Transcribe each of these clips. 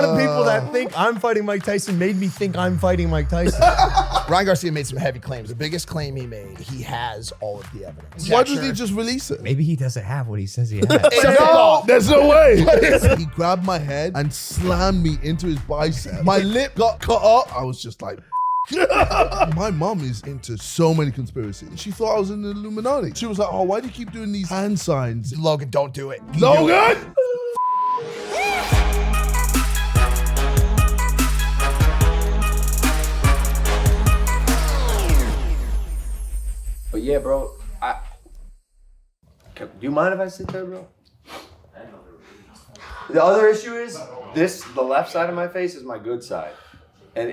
amount of people that think I'm fighting Mike Tyson made me think I'm fighting Mike Tyson. Ryan Garcia made some heavy claims. The biggest claim he made, he has all of the evidence. Why doesn't he just release it? Maybe he doesn't have what he says he has. No, there's no way. He grabbed my head and slammed me into his bicep. My lip got cut up. I was just like, my mom is into so many conspiracies. She thought I was in the Illuminati. She was like, oh, why do you keep doing these hand signs? Logan, don't do it. Logan! But yeah, bro, do you mind if I sit there, bro? The other issue is the left side of my face is my good side. And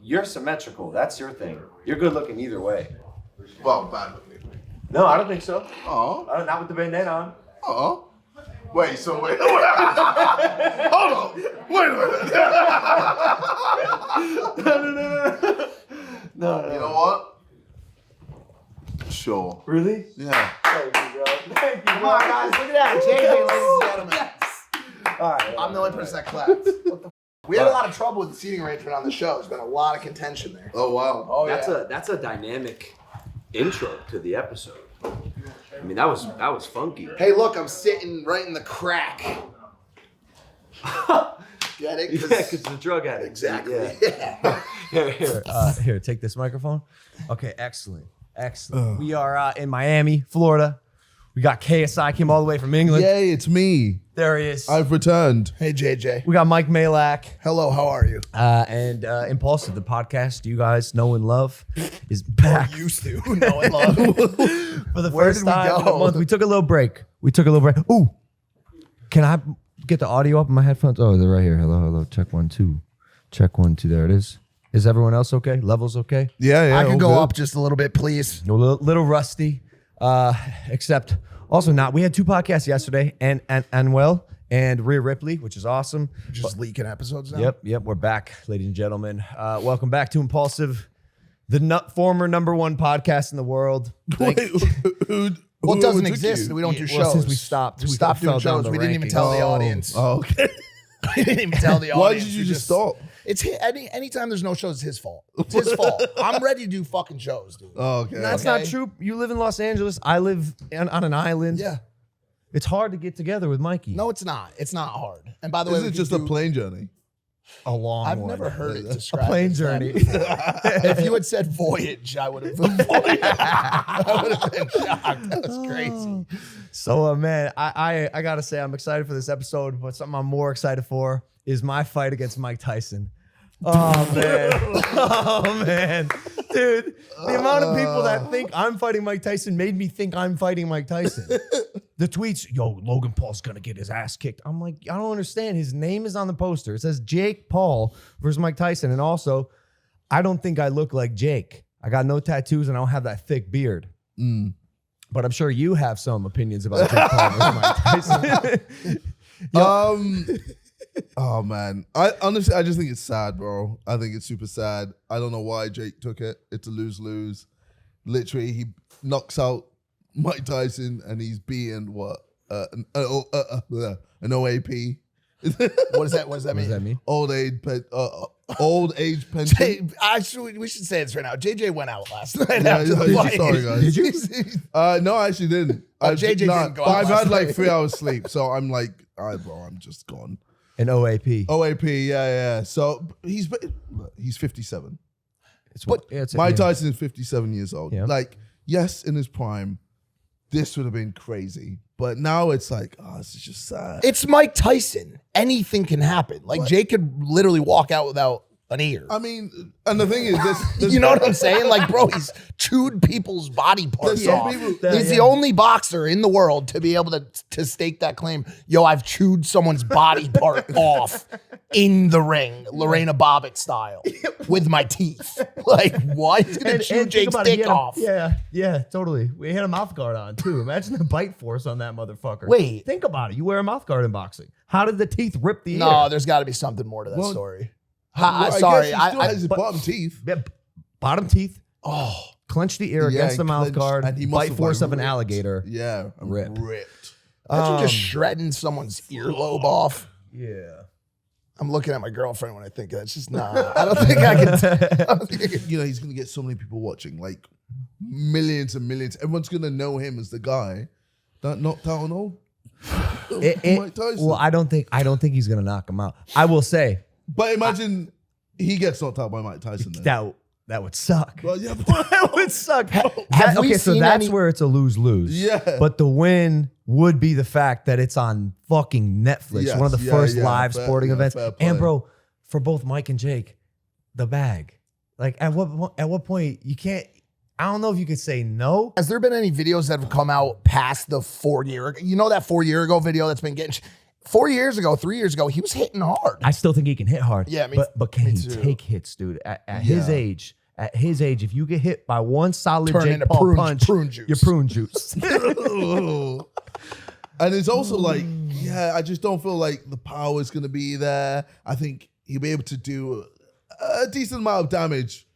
you're symmetrical, that's your thing. You're good looking either way. Well, bad looking. No, I don't think so. Oh. Not with the bandana on. Oh. Wait. Hold on. Wait a minute. No. You know what? Sure. Really? Yeah. Thank you, bro. Thank you, bro. Come on, guys, look at that. JJ, ladies and gentlemen. Yes. All right. I'm the only person that clapped. We had a lot of trouble with the seating arrangement on the show. There's been a lot of contention there. Oh, wow. Oh, That's a dynamic intro to the episode. I mean, that was funky. Hey, look, I'm sitting right in the crack. Get it? Yeah, because it's a drug addict. Exactly. Yeah. Here, take this microphone. Okay, excellent. We are in Miami, Florida. We got KSI, came all the way from England. Yay, it's me. There he is. I've returned. Hey, JJ. We got Mike Malak. Hello, how are you? And Impaulsive, the podcast you guys know and love, is back. Used to know and love. For the Where first did we time in go? a month. We took a little break. Ooh, can I get the audio up in my headphones? Oh, they're right here. Hello. Check 1 2. Check 1 2. There it is. Is everyone else okay? Levels okay? Yeah. I can all go good. up just a little bit, please. A little rusty, except also not. We had 2 podcasts yesterday, and Rhea Ripley, which is awesome. Just leaking episodes now? Yep. We're back, ladies and gentlemen. Welcome back to Impaulsive, the former #1 podcast in the world. Wait, Well, it doesn't took exist. you? We don't do Well, shows. since we stopped doing fell down shows. the We didn't even rankings. tell the audience. Oh, okay. We didn't even tell the audience. Why did you We just stop? It's anytime there's no shows, it's his fault. It's his fault. I'm ready to do fucking shows, dude. Oh, okay. That's Okay. not true. You live in Los Angeles. I live on an island. Yeah. It's hard to get together with Mikey. No, it's not. It's not hard. And by the way, Is we it could just a do- plane journey? A long I've one. never heard it A described. plane as that journey. before. If you had said voyage, I would have been I would have been shocked. That was crazy. So, man, I gotta say I'm excited for this episode, but something I'm more excited for is my fight against Mike Tyson. Oh man, dude, the amount of people that think I'm fighting Mike Tyson made me think I'm fighting Mike Tyson. The tweets, yo, Logan Paul's gonna get his ass kicked. I'm like, I don't understand. His name is on the poster. It says Jake Paul versus Mike Tyson, and also, I don't think I look like Jake. I got no tattoos and I don't have that thick beard. But I'm sure you have some opinions about Jake Paul versus Mike Tyson. Oh man, I honestly just think it's sad, bro. I think it's super sad. I don't know why Jake took it. It's a lose-lose. Literally, he knocks out Mike Tyson and he's beating what an OAP. What does that mean? Old age pension. Actually, we should say this right now. JJ went out last night Yeah, after the fight. sorry, guys. Did you? No, I actually didn't. JJ didn't go out I've last had like night. 3 hours sleep, so I'm like, all right, bro, I'm just gone. An OAP. OAP, yeah. So he's 57. It's Mike Tyson is 57 years old. Yeah. Like, yes, in his prime, this would have been crazy. But now it's like, oh, this is just sad. It's Mike Tyson. Anything can happen. Like, Jake could literally walk out without an ear. I mean, and the thing is, this You know what I'm saying? Like, bro, he's chewed people's body parts There's some off. people- He's the only boxer in the world to be able to stake that claim. Yo, I've chewed someone's body part off in the ring, Lorena Bobbitt style, with my teeth. Like, what? He's gonna chew think Jake's about it, he dick had off. Yeah, totally. We had a mouth guard on too. Imagine the bite force on that motherfucker. Wait. Think about it. You wear a mouth guard in boxing. How did the teeth rip the No, ear? there's got to be something more to that story. Well, Sorry, I guess he still I has his bottom teeth. Yeah, bottom teeth. oh, Clench the ear Yeah, against the and mouth clenched, guard. and he must Bite have, force like, of an ripped. alligator. Yeah, Ripped. ripped. imagine just shredding someone's earlobe off. Yeah. I'm looking at my girlfriend when I think of that. It's just nah. I don't think I can. You know, he's gonna get so many people watching, like millions and millions. Everyone's gonna know him as the guy that knocked out an old Mike Tyson. Well, I don't think he's gonna knock him out. I will say, but imagine he gets knocked out by Mike Tyson. Then. That would suck. Well, yeah, That would suck. Have we Okay, so seen that's any- where it's a lose-lose. Yeah. But the win would be the fact that it's on fucking Netflix, Yes, one of the yeah, first yeah, live fair- sporting yeah, events. fair play. And bro, for both Mike and Jake, the bag. Like at what point you can't? I don't know if you could say no. Has there been any videos that have come out past the 4 year? You know that 4 year ago video that's been getting 4 years ago, 3 years ago, he was hitting hard. I still think he can hit hard. Yeah, but can me he too. take hits, dude? At his age. At his age, if you get hit by one solid Turn Jake into Paul punch, prune juice. you're prune juice. And it's also like, yeah, I just don't feel like the power is going to be there. I think he'll be able to do a decent amount of damage,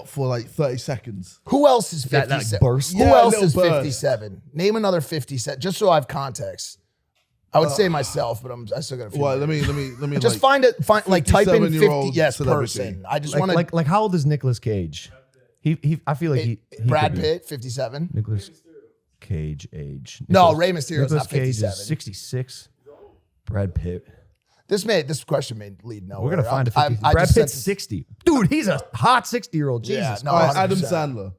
for like 30 seconds. Who else is That 57? burst? Who Yeah, else little is burst. 57? Name another 57, just so I have context. I would say myself, but I still got a few. Well, more. let me Just like, find like type in 50 57-year-old yes celebrity. person. I just want to like how old is Nicolas Cage? I feel like he Brad could be. Pitt 57. Nicolas Cage age. No, Rey Mysterio's Nicolas not Cage 57. is 66. Brad Pitt. This question may lead nowhere. We're gonna find a 50. I Brad just Pitt's sent 60. Dude, he's a hot 60-year-old. Yeah, Jesus. no, All right, 100%. Adam Sandler.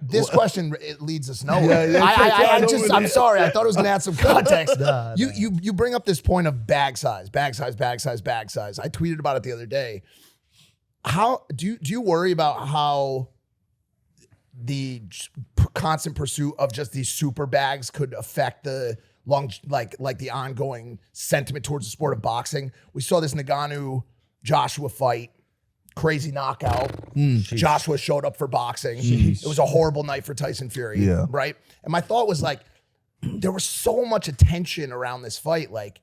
This question it leads us nowhere. Yeah, I'm sorry. I thought it was gonna add some context. Nah. You bring up this point of bag size. I tweeted about it the other day. How do you worry about how the constant pursuit of just these super bags could affect the like the ongoing sentiment towards the sport of boxing? We saw this Ngannou Joshua fight. Crazy knockout. Joshua showed up for boxing. It was a horrible night for Tyson Fury. Yeah. Right. And my thought was like, there was so much attention around this fight. Like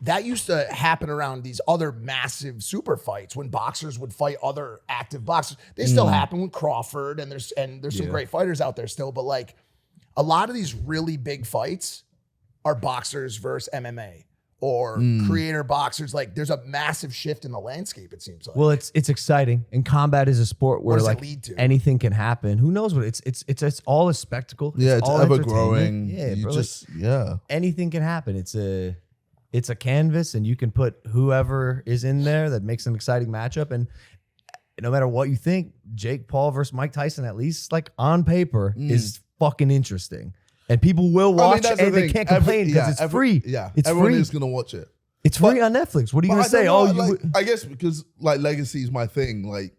that used to happen around these other massive super fights when boxers would fight other active boxers. They still happen with Crawford and there's some great fighters out there still. But like a lot of these really big fights are boxers versus MMA. Or creator boxers, like there's a massive shift in the landscape. It seems like. Well, it's exciting, and combat is a sport where does it like lead to? anything can happen. Who knows what it's all a spectacle. Yeah, it's all ever entertainment. growing. Yeah, you bro, just anything can happen. It's a canvas, and you can put whoever is in there that makes an exciting matchup. And no matter what you think, Jake Paul versus Mike Tyson, at least like on paper, is fucking interesting. And people will watch, that's and the they thing. can't complain because it's free. Yeah, it's everyone free. is gonna watch it. It's free on Netflix. What are you But gonna I say? don't know, Oh, like, I guess because like legacy is my thing. Like,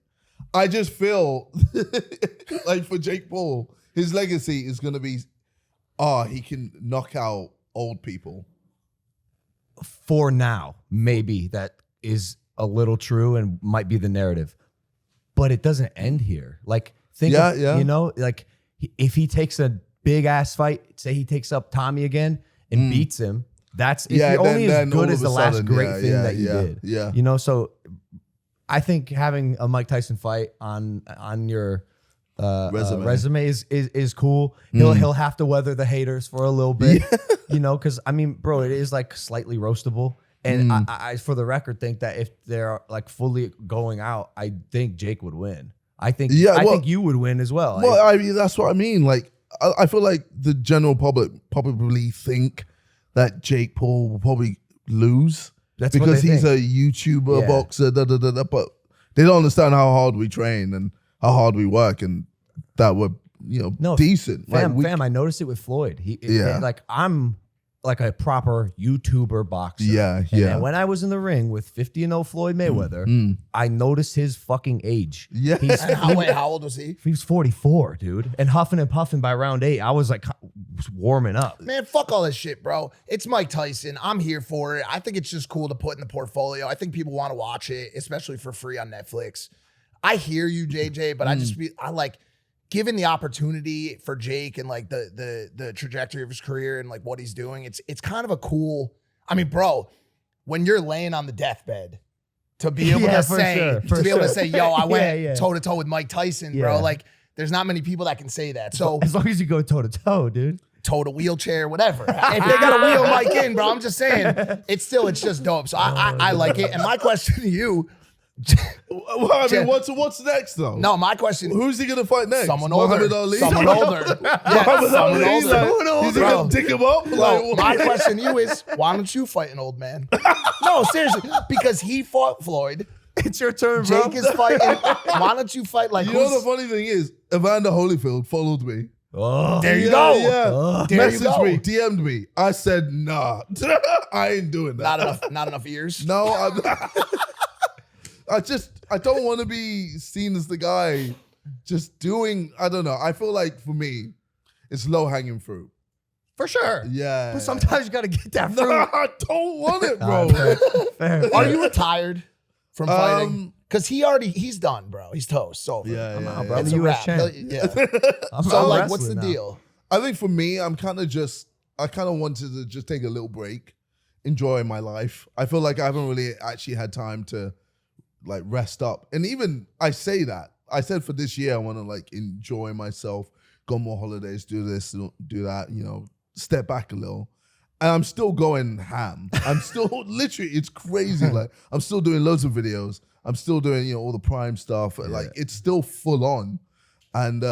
I just feel like for Jake Paul, his legacy is gonna be, he can knock out old people. for now, maybe that is a little true and might be the narrative, but it doesn't end here. Like, think, of, Yeah. you know, like if he takes a big ass fight, say he takes up Tommy again and beats him, that's you're only as good as the last great thing that you did. Yeah. You know, so I think having a Mike Tyson fight on your resume is cool. He'll have to weather the haters for a little bit, you know, because I mean, bro, it is like slightly roastable. And I, for the record, think that if they're like fully going out, I think Jake would win. I think think you would win as well. Well, I mean, that's what I mean. Like, I feel like the general public probably think that Jake Paul will probably lose That's what because they he's think. a YouTuber Yeah. boxer, but they don't understand how hard we train and how hard we work, and that we're decent. Fam, I noticed it with Floyd. Like I'm like a proper YouTuber boxer. Yeah, And yeah. then when I was in the ring with 50-0 Floyd Mayweather, I noticed his fucking age. Yeah. How old was he? He was 44, dude. And huffing and puffing by round 8, I was like warming up. Man, fuck all this shit, bro. It's Mike Tyson. I'm here for it. I think it's just cool to put in the portfolio. I think people want to watch it, especially for free on Netflix. I hear you, JJ, but I like given the opportunity for Jake and like the trajectory of his career and like what he's doing. It's kind of a cool. I mean, bro, when you're laying on the deathbed, to be able to say, yo, I went toe to toe with Mike Tyson, bro. Like, there's not many people that can say that. So As long as you go toe to toe, dude. towed a wheelchair, whatever. If they got a wheel mic in, bro, I'm just saying, it's just dope. So I like it. And my question to you, Well, I mean, what's next though? no, my question, Who's he gonna fight next? someone older. Muhammad Ali? Someone older. Yeah, someone He's older. like, he's gonna dick him up? Bro, Like, my question to you is, why don't you fight an old man? No, seriously, because he fought Floyd. It's your turn, bro. Jake is fighting. Why don't you fight like you know the funny thing is, Evander Holyfield followed me. Oh. There you go. Yeah. There you Messaged go. me, DM'd me. I said, nah, I ain't doing that. Not enough ears. No, I'm I don't want to be seen as the guy just doing, I don't know. I feel like for me, it's low hanging fruit. For sure. Yeah. But sometimes you got to get that fruit. No, I don't want it, bro. Fair. Are you retired from fighting? Because he's done, bro. He's toast. So Yeah, I'm yeah, out, yeah. bro. I'm it's the a US wrap. champ. Yeah. I'm So like, wrestling what's the now. deal? I think for me, I kind of wanted to just take a little break, enjoy my life. I feel like I haven't really actually had time to like rest up. And even I say that, I said for this year, I want to like enjoy myself, go on more holidays, do this, do that, you know, step back a little. And I'm still going ham. I'm still literally, it's crazy. Like I'm still doing loads of videos. I'm still doing, you know, all the Prime stuff. Like it's still full on. And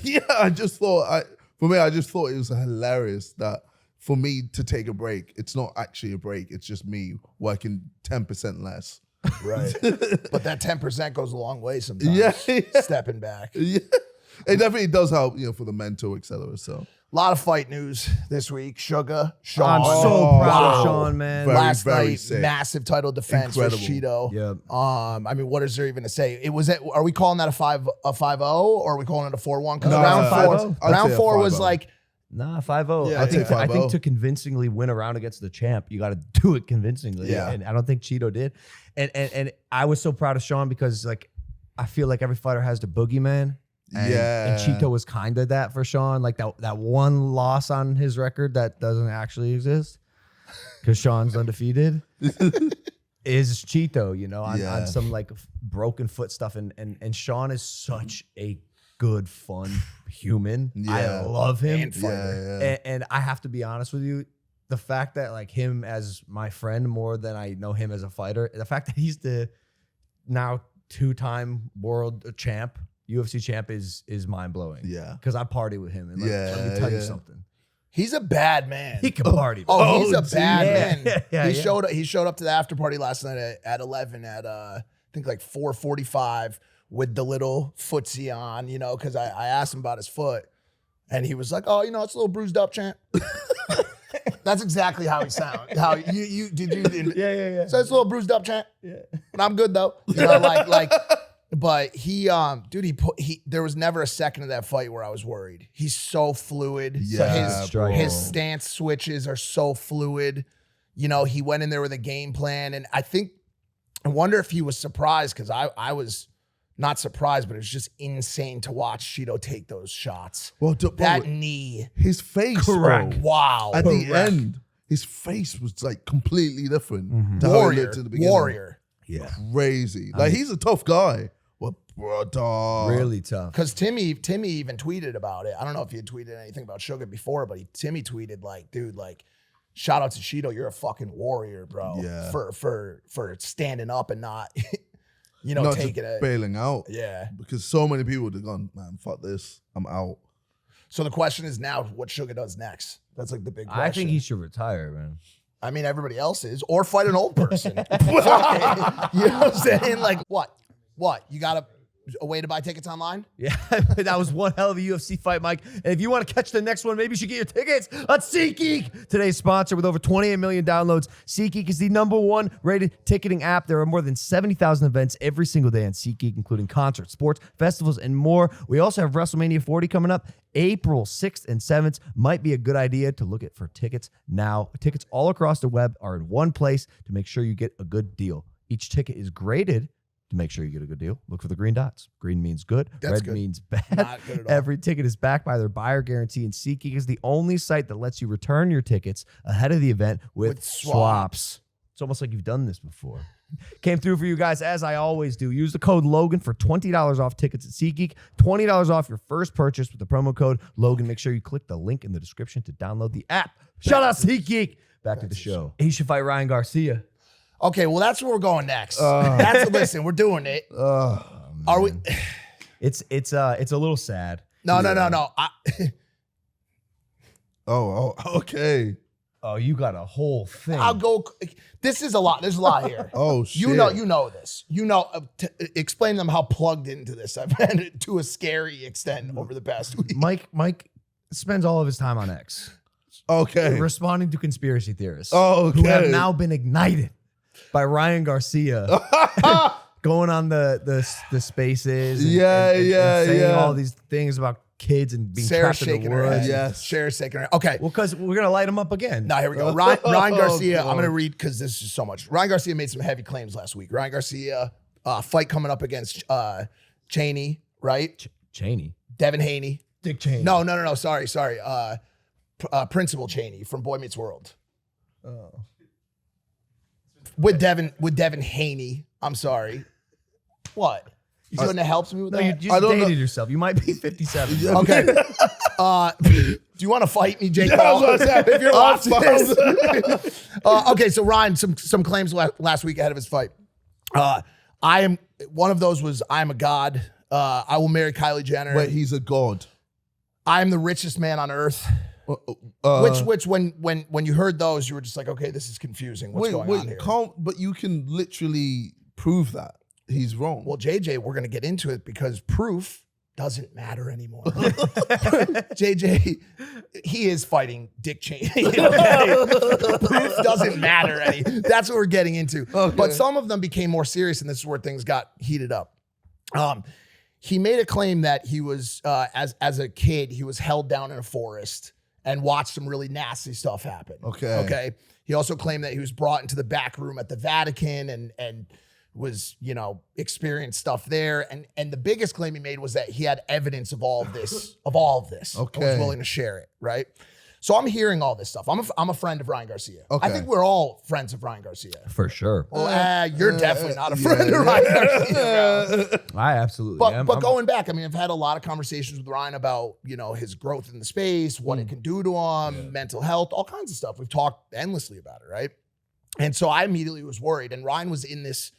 yeah, I just thought it was hilarious that for me to take a break, it's not actually a break. It's just me working 10% less. Right. But that 10% goes a long way sometimes. Yeah. Stepping back. Yeah. It definitely does help, you know, for the mental, etc. So A lot of fight news this week. Sugar, Sean. I'm so proud of Sean, man. Very, Last very night, sick. massive title defense with Incredible. Cheeto. Yep. I mean, what is there even to say? Are we calling that a 5-0 or are we calling it a 4-1? Because No, round I'd four, say a round four was 5-0. like, Nah, 5-0. Yeah, I think yeah. I think 5-0. to convincingly win a round against the champ, you got to do it convincingly. Yeah. And I don't think Cheeto did. And I was so proud of Sean because like I feel like every fighter has the boogeyman. And Cheeto was kind of that for Sean. Like that one loss on his record that doesn't actually exist because Sean's undefeated is Cheeto, you know, on some like broken foot stuff. And Sean is such a good, fun human. I love him. And fighter. Yeah. And I have to be honest with you, the fact that like him as my friend more than I know him as a fighter, the fact that he's the now 2-time world champ, UFC champ is mind blowing. Yeah. Because I party with him. And like, let me tell you something. he's a bad man. He can party. Oh, he's a bad man. Yeah, He showed up to the after party last night at 11 at I think like 4:45 with the little footsie on, you know, because I asked him about his foot, and he was like, "Oh, you know, it's a little bruised up, champ." That's exactly how he sounds. How you Yeah. So it's a little bruised up, champ. Yeah, but I'm good though. You know, like. But he, dude, there was never a second of that fight where I was worried. He's so fluid. Yeah, his stance switches are so fluid. You know, he went in there with a game plan, and I wonder if he was surprised because I was not surprised, but it was just insane to watch Cheeto take those shots. Well, That knee, his face, Correct. bro. wow, At the end, his face was like completely different. to how he looked in the beginning. warrior. Yeah. Crazy. Like he's a tough guy. But brother. Really tough. Because Timmy even tweeted about it. I don't know if he had tweeted anything about Sugar before, but Timmy tweeted like, dude, like, shout out to Cheeto, you're a fucking warrior, bro. Yeah. For standing up and not, you Not taking just it. bailing out. Yeah. Because so many people would have gone, man, fuck this. I'm out. So the question is now what Sugar does next. That's like the big question. I think he should retire, man. I mean, everybody else is, or fight an old person. You know what I'm saying? Like, what? You got a way to buy tickets online? Yeah, that was one hell of a UFC fight, Mike. And if you want to catch the next one, maybe you should get your tickets on SeatGeek. Today's sponsor with over 28 million downloads. SeatGeek is the #1 rated ticketing app. There are more than 70,000 events every single day on SeatGeek, including concerts, sports, festivals, and more. We also have WrestleMania 40 coming up. April 6th and 7th might be a good idea to look at for tickets now. Tickets all across the web are in one place to make sure you get a good deal. Each ticket is graded to make sure you get a good deal. Look for the green dots. Green means good. That's Red good. means bad. Not good at all. Every ticket is backed by their buyer guarantee, and SeatGeek is the only site that lets you return your tickets ahead of the event with With swaps. swaps. It's almost like you've done this before. Came through for you guys as I always do. Use the code Logan for $20 off tickets at SeatGeek. $20 off your first purchase with the promo code Logan. Make sure you click the link in the description to download the app. Shout out SeatGeek. Back to the show. He should fight Ryan Garcia. Okay, well, that's where we're going next. Listen, we're doing it. Are we? It's a little sad. No. Okay. Oh, you got a whole thing. I'll go. This is a lot. There's a lot here. Oh, shit. You know this. Explain to them how plugged into this I've been to a scary extent over the past week. Mike spends all of his time on X. Okay. Responding to conspiracy theorists. Oh, okay. Who have now been ignited by Ryan Garcia. Going on the spaces. And saying all these things about kids and being Sarah's trapped in shaking the her woods. head. Yes. Sarah's shaking her head. Okay. Well, because we're going to light him up again. Now, here we go. Ryan Garcia, God. I'm going to read because this is so much. Ryan Garcia made some heavy claims last week. Ryan Garcia, fight coming up against Cheney, right? Cheney. Devin Haney. Dick Cheney. No. Sorry. Principal Cheney from Boy Meets World. Oh. With Devin Haney. I'm sorry. What? You couldn't have helped me with No, that? you just dated yourself. You might be 57. Okay. Do you want to fight me, Jake Paul? If you're watching this. Okay, so Ryan, some claims last week ahead of his fight. One of those was, I'm a god. I will marry Kylie Jenner. Wait, he's a god. I'm the richest man on earth. Which when you heard those, you were just like, okay, this is confusing. What's going on here? But you can literally prove that he's wrong. Well, JJ, we're going to get into it because proof doesn't matter anymore. JJ, he is fighting Dick Cheney. Okay? Proof doesn't matter any. That's what we're getting into. Okay. But some of them became more serious, and this is where things got heated up. He made a claim that he was, as a kid, he was held down in a forest and watched some really nasty stuff happen. Okay. He also claimed that he was brought into the back room at the Vatican and was, experienced stuff there. And the biggest claim he made was that he had evidence of all of this, Okay. and was willing to share it, right? So I'm hearing all this stuff. I'm a friend of Ryan Garcia. Okay. I think we're all friends of Ryan Garcia. For sure. Well, you're definitely not a friend of Ryan Garcia, bro. I absolutely am. But going back, I mean, I've had a lot of conversations with Ryan about, his growth in the space, what it can do to him, mental health, all kinds of stuff. We've talked endlessly about it, right? And so I immediately was worried. And Ryan was in this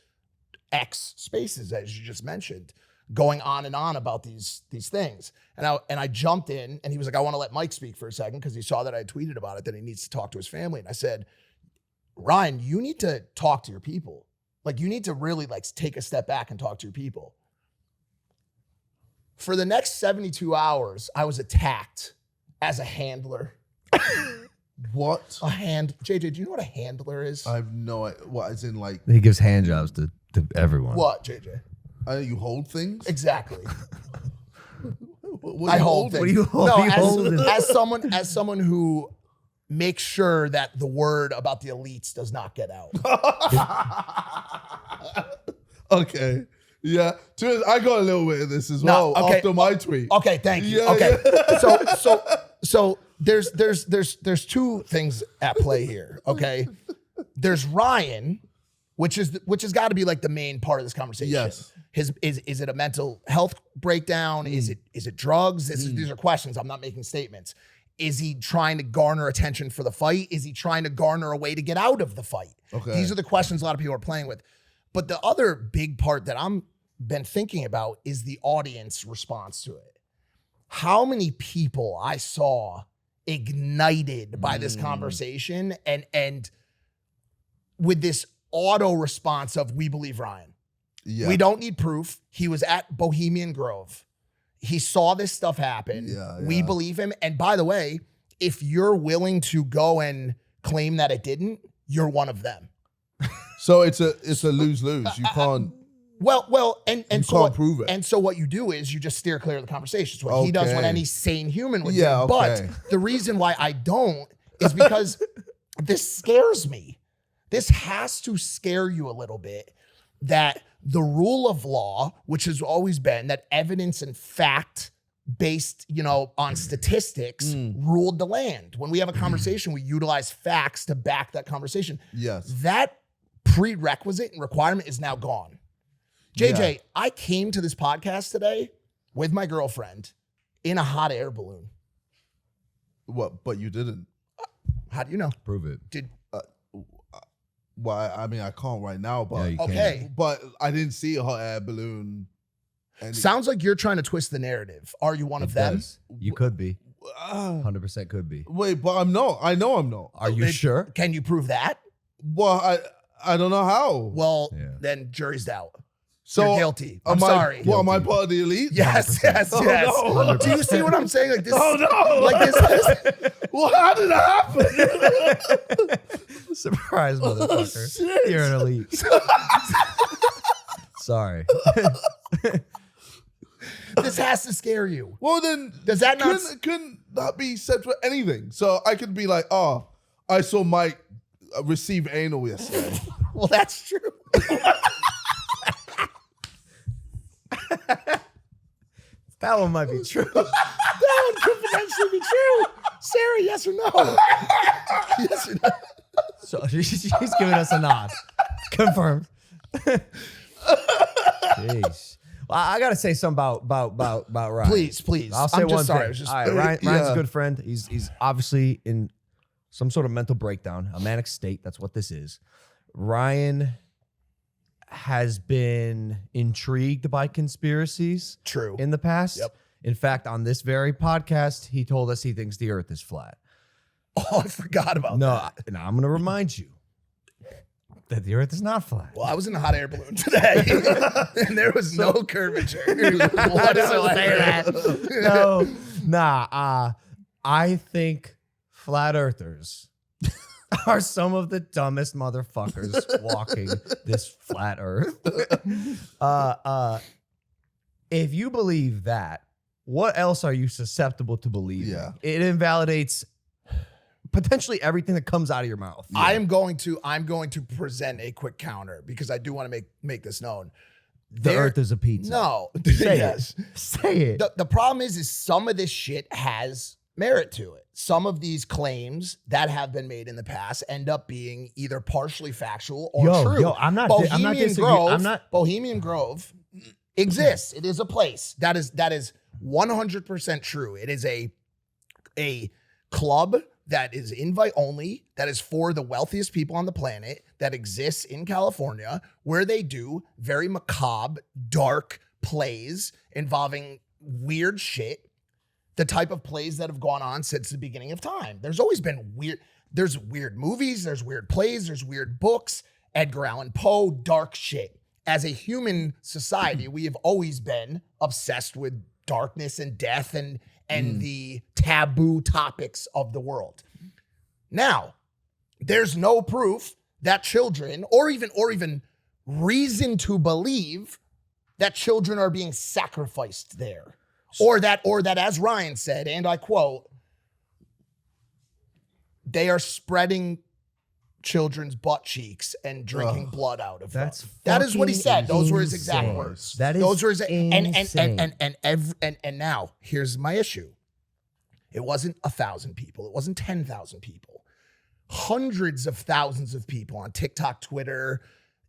X spaces, as you just mentioned, going on and on about these things. And I jumped in, and he was like, I want to let Mike speak for a second because he saw that I tweeted about it, that he needs to talk to his family. And I said, Ryan, you need to talk to your people. Like, you need to really take a step back and talk to your people. For the next 72 hours, I was attacked as a handler. What? JJ, do you know what a handler is? I have no idea. What, as in He gives hand jobs to everyone. What, JJ? You hold things? Exactly. What I hold things. What do you hold? No, as someone who makes sure that the word about the elites does not get out. Okay. Yeah. I got a little bit of this as well after my tweet. Okay, thank you. Yeah, okay. yeah. So there's two things at play here, okay? There's Ryan, which has got to be the main part of this conversation. Yes. Is it a mental health breakdown? Is it drugs? These are questions. I'm not making statements. Is he trying to garner attention for the fight? Is he trying to garner a way to get out of the fight? Okay. These are the questions a lot of people are playing with. But the other big part that I'm been thinking about is the audience response to it. How many people I saw ignited by this conversation and with this auto response of, we believe Ryan. Yeah. We don't need proof. He was at Bohemian Grove. He saw this stuff happen. Yeah, we believe him. And by the way, if you're willing to go and claim that it didn't, you're one of them. So it's a lose-lose. You can't. And you so can't prove it. And so what you do is you just steer clear of the conversation. It's what he does when any sane human would do. Yeah, okay. But the reason why I don't is because this scares me. This has to scare you a little bit, that the rule of law, which has always been that evidence and fact based, on statistics ruled the land. When we have a conversation, we utilize facts to back that conversation. Yes. That prerequisite and requirement is now gone. JJ, Yeah. I came to this podcast today with my girlfriend in a hot air balloon. What? But you didn't. How do you know? Prove it. Did Well, I mean, I can't right now, but Yeah, you okay. but I didn't see a hot air balloon. Sounds like you're trying to twist the narrative. Are you one of them? Does. You could be. 100% could be. Wait, but I'm not. I know I'm not. Are you sure? Can you prove that? Well, I don't know how. Well, Yeah. then jury's out. So You're guilty. I'm am I- sorry. What, am I part of the elite? Yes, yes, Oh, yes. no. Do you see what I'm saying? Like this. Oh no! Like this. Well, how did that happen? Surprise, motherfucker. shit. You're an elite. Sorry. This has to scare you. Well, then Does that not? couldn't that be said for anything? So I could be like, oh, I saw Mike receive anal yesterday. Well, that's true. That one might be true. That one could potentially be true. Sarah, yes or no? Yes or no? So she's giving us a nod. Confirmed. Jeez. Well, I gotta say something about Ryan. Please. I'll say I'm just one sorry. thing. I was just- All right, Ryan's a Yeah. good friend. He's obviously in some sort of mental breakdown, a manic state. That's what this is. Ryan has been intrigued by conspiracies True. in the past. Yep. In fact, on this very podcast, he told us he thinks the Earth is flat. Oh, I forgot about No, that. now I'm going to remind you that the Earth is not flat. Well, I was in a hot air balloon today, and there was no curvature whatsoever. No, nah. I think flat earthers are some of the dumbest motherfuckers walking this flat earth. If you believe that, what else are you susceptible to believing? Yeah. It invalidates potentially everything that comes out of your mouth. I'm going to present a quick counter because I do want to make this known. The Earth is a pizza. No. Say Yes. it. Say it. The problem is some of this shit has merit to it. Some of these claims that have been made in the past end up being either partially factual or true. Yo, I'm not Bohemian disagreeing. Grove, I'm not. Bohemian Grove exists. It is a place that is 100% true. It is a club that is invite only, that is for the wealthiest people on the planet, that exists in California, where they do very macabre, dark plays involving weird shit. The type of plays that have gone on since the beginning of time. There's always been weird. There's weird movies, there's weird plays, there's weird books, Edgar Allan Poe, dark shit. As a human society, we have always been obsessed with darkness and death and the taboo topics of the world. Now, there's no proof that children, or even reason to believe that children are being sacrificed there. Or that, as Ryan said, and I quote, they are spreading children's butt cheeks and drinking blood out of them. That is what he said. Those were his exact insane. words. That is Those were his insane. and now here's my issue. It wasn't 1,000 people. It wasn't 10,000 people. Hundreds of thousands of people on TikTok, Twitter,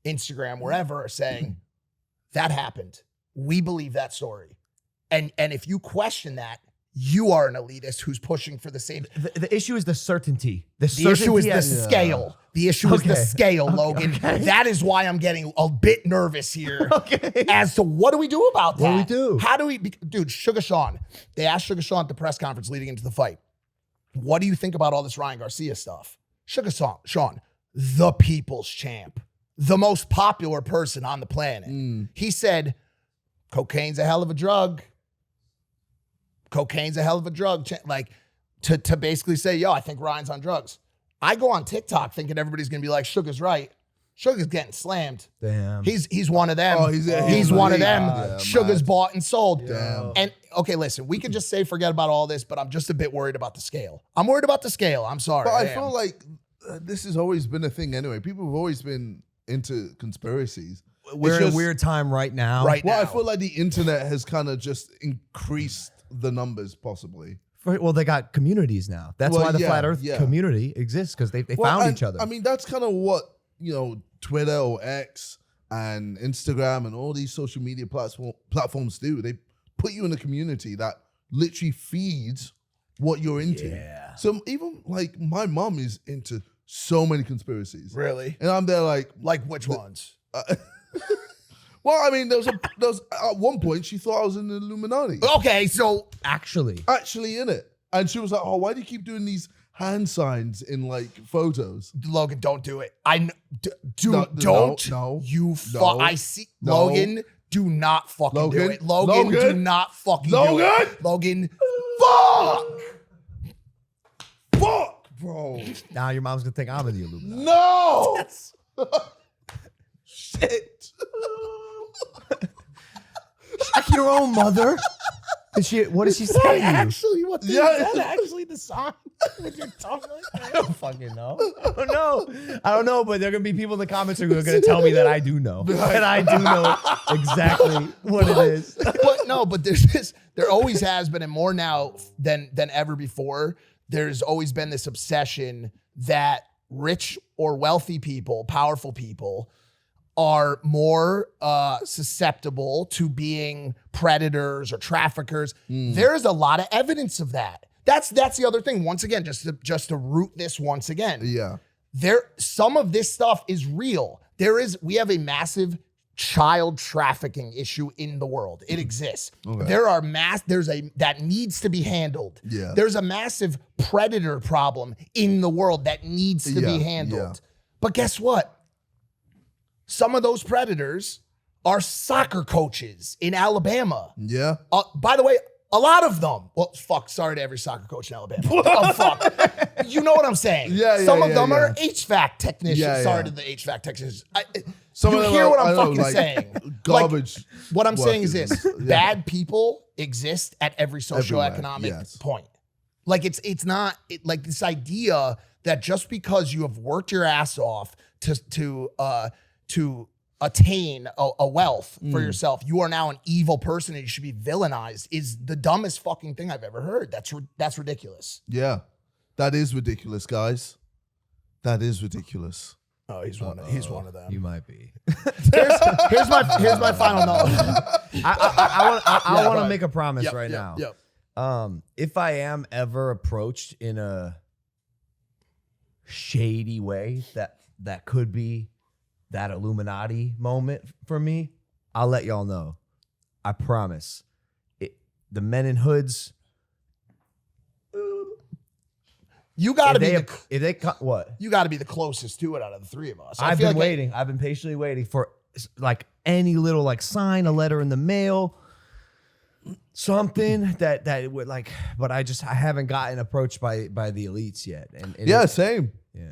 Instagram, wherever are saying that happened. We believe that story. And if you question that, you are an elitist who's pushing for the same. The issue is the certainty. The issue is the scale. The issue is the Okay. scale, Logan. Okay. That is why I'm getting a bit nervous here Okay. as to what do we do about that? What do we do? How do we, dude, Sugar Sean, they asked Sugar Sean at the press conference leading into the fight, what do you think about all this Ryan Garcia stuff? Sugar Sean, the people's champ, the most popular person on the planet. He said, cocaine's a hell of a drug. Cocaine's a hell of a drug. Like to basically say, yo, I think Ryan's on drugs. I go on TikTok thinking everybody's gonna be like, Sugar's right. Sugar's getting slammed. Damn. He's one of them. Oh, he's one of them. Yeah, Sugar's man. bought and sold. Damn. And okay, listen, we could just say forget about all this, but I'm just a bit worried about the scale. I'm worried about the scale. I'm sorry. But I am. feel like this has always been a thing anyway. People have always been into conspiracies. We're It's in a just- weird time right now. Right Well, I now. feel like the internet has kind of just increased the numbers, possibly. Well, they got communities now. That's Well, why the yeah, Flat Earth yeah. community exists, because they Well, found and, each other. I mean, that's kind of what, Twitter or X and Instagram and all these social media platforms do. They put you in a community that literally feeds what you're into. Yeah. So even like my mom is into so many conspiracies. Really? And I'm there like Which ones? well, I mean, there was at one point she thought I was in the Illuminati. Okay, so Actually, Actually in it. And she was like, oh, why do you keep doing these hand signs in like photos? Logan, don't do it. Don't. No. I see. No. Logan, do not fucking do Logan. it. Logan, do Logan. not fucking do Logan. it. Logan, Fuck, bro. now your mom's gonna think I'm in the Illuminati. No. Shit. Check your own mother. What did she say to you? actually what? Yeah. Is that actually the sign with your tongue like that? I don't fucking know. I don't know, but there are gonna be people in the comments who are gonna tell me that I do know. And I do know exactly what it is. But there's this. There always has been, and more now than ever before. There's always been this obsession that rich or wealthy people, powerful people, are more susceptible to being predators or traffickers. There's a lot of evidence of that. That's the other thing. Once again, just to root this once again. Yeah. Some of this stuff is real. We have a massive child trafficking issue in the world. It exists. Okay. That needs to be handled. Yeah. There's a massive predator problem in the world that needs to be handled. Yeah. But guess what? Some of those predators are soccer coaches in Alabama. Yeah. By the way, a lot of them. Well, fuck. Sorry to every soccer coach in Alabama. Oh, fuck. You know what I'm saying? Yeah. Some of them are HVAC technicians. Yeah, Sorry yeah. to the HVAC technicians. Some of You them hear are, what I I'm know, fucking like, saying? garbage. What I'm saying is workers. this: Yeah. bad people exist at every socioeconomic yes. point. Like it's not like this idea that just because you have worked your ass off to attain a wealth for yourself, you are now an evil person and you should be villainized is the dumbest fucking thing I've ever heard. That's ridiculous. Yeah. That is ridiculous, guys. That is ridiculous. Oh, he's one of them. You might be. Here's my final note. I want to make a promise right now. Yep. If I am ever approached in a shady way that could be that Illuminati moment for me, I'll let y'all know. I promise. The men in hoods. You got to be what? You got to be the closest to it out of the three of us. I've been waiting. I've been patiently waiting for like any little like sign, a letter in the mail, something that would like. But I haven't gotten approached by the elites yet. And Yeah, same. Yeah.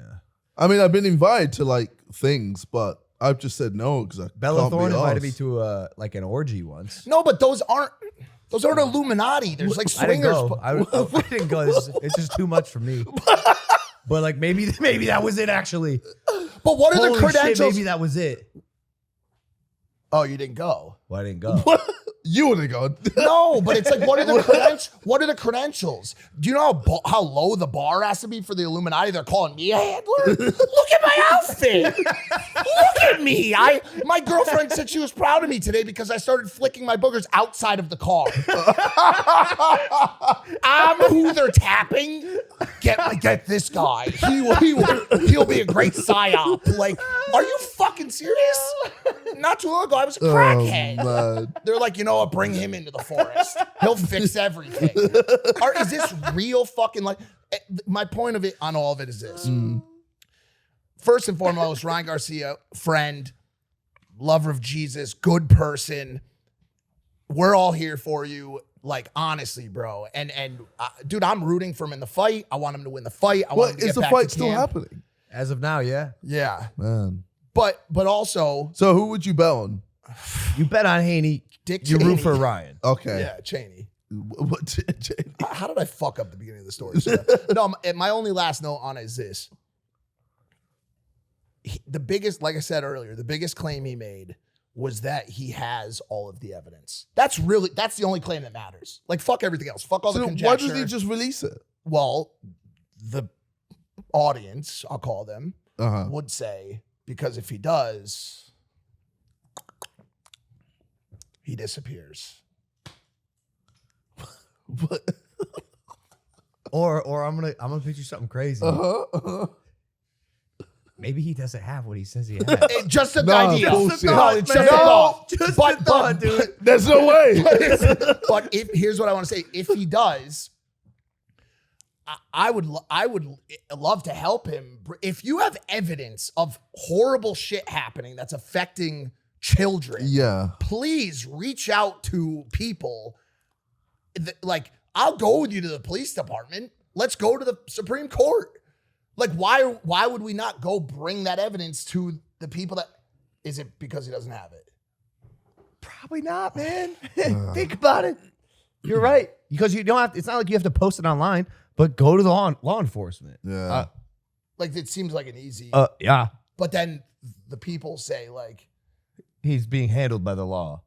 I mean, I've been invited to like things, but I've just said no because Bella Thorne invited me to like an orgy once. No, but those aren't Illuminati. There's like swingers. I didn't go. It's just too much for me. But like maybe that was it actually. But what are Holy the credentials? Shit, maybe that was it. Oh, you didn't go. Well, I didn't go. You would have gone. No, but it's like, what are the credentials? Do you know how low the bar has to be for the Illuminati? They're calling me a handler. Look at my outfit. Look at me. My girlfriend said she was proud of me today because I started flicking my boogers outside of the car. I'm who they're tapping. Get this guy. He'll be a great psyop. Like, are you fucking serious? Not too long ago, I was a crackhead. Man. They're like, you know what? Bring him into the forest. He'll fix everything. Is this real fucking like? My point of it on all of it is this. First and foremost, Ryan Garcia, friend, lover of Jesus, good person. We're all here for you. Like, honestly, bro. And dude, I'm rooting for him in the fight. I want him to win the fight. I want him to Is get the back fight to still camp. happening? As of now, yeah. Yeah. Man. But also, So who would you bet on? You bet on Haney. Dick You root Cheney. for Ryan. Okay. Yeah, Cheney. What? How did I fuck up the beginning of the story? No, my only last note on it is this. The biggest, like I said earlier, the biggest claim he made was that he has all of the evidence. That's the only claim that matters. Like, fuck everything else. Fuck all the So conjecture. why doesn't he just release it? Well, the audience, I'll call them, Uh-huh. would say, Because if he does, he disappears. What? Or I'm gonna pitch you something crazy. Maybe he doesn't have what he says he has. Just an Nah, idea. bullshit. No, it's just a thought. Just But- a thought, dude. There's no way. But here's what I want to say: if he does, I would love to help him. If you have evidence of horrible shit happening that's affecting children, Yeah. please reach out to people. Like, I'll go with you to the police department. Let's go to the Supreme Court. Like, why would we not go bring that evidence to the people that? Is it because he doesn't have it? Probably not, man. Think about it. You're right. Because you don't have. It's not like you have to post it online, but go to the law enforcement. Yeah. Like, it seems like an easy. Yeah. But then the people say, like, He's being handled by the law.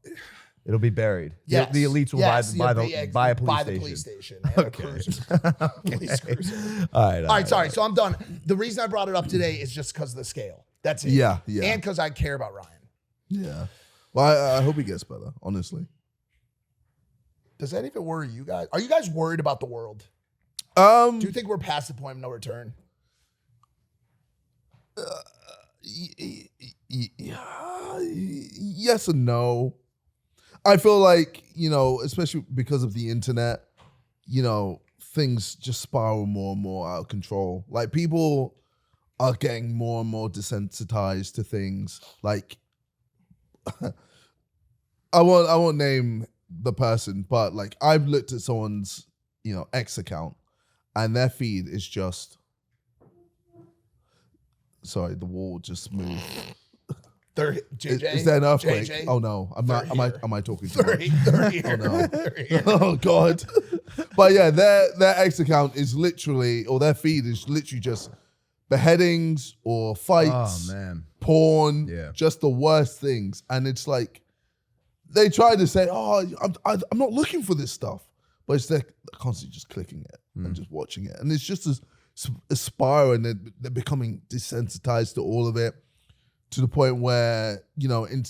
It'll be buried. yes, The elites will yes, buy a police buy station. the police station. And a cruiser. Police cruiser. All right. All right, sorry. So I'm done. The reason I brought it up today is just because of the scale. That's it. Yeah. And because I care about Ryan. Yeah. Well, I hope he gets better, honestly. Does any of it worry you guys? Are you guys worried about the world? Um, Do you think we're past the point of no return? Yes and no. I feel like, especially because of the internet, things just spiral more and more out of control. Like, people are getting more and more desensitized to things. Like, I won't name the person, but like, I've looked at someone's, X account, and their feed is just. Sorry, the wall just moved. JJ? Is there an earthquake? JJ? Oh no, am I talking too much? They're here. Oh no. They're here. Oh god. But yeah, their X account is literally, or their feed is literally just beheadings or fights, porn, just the worst things. And it's like, they try to say, I'm not looking for this stuff, but it's they're constantly just clicking it and just watching it, and it's just a spiral, and they're becoming desensitized to all of it, to the point where,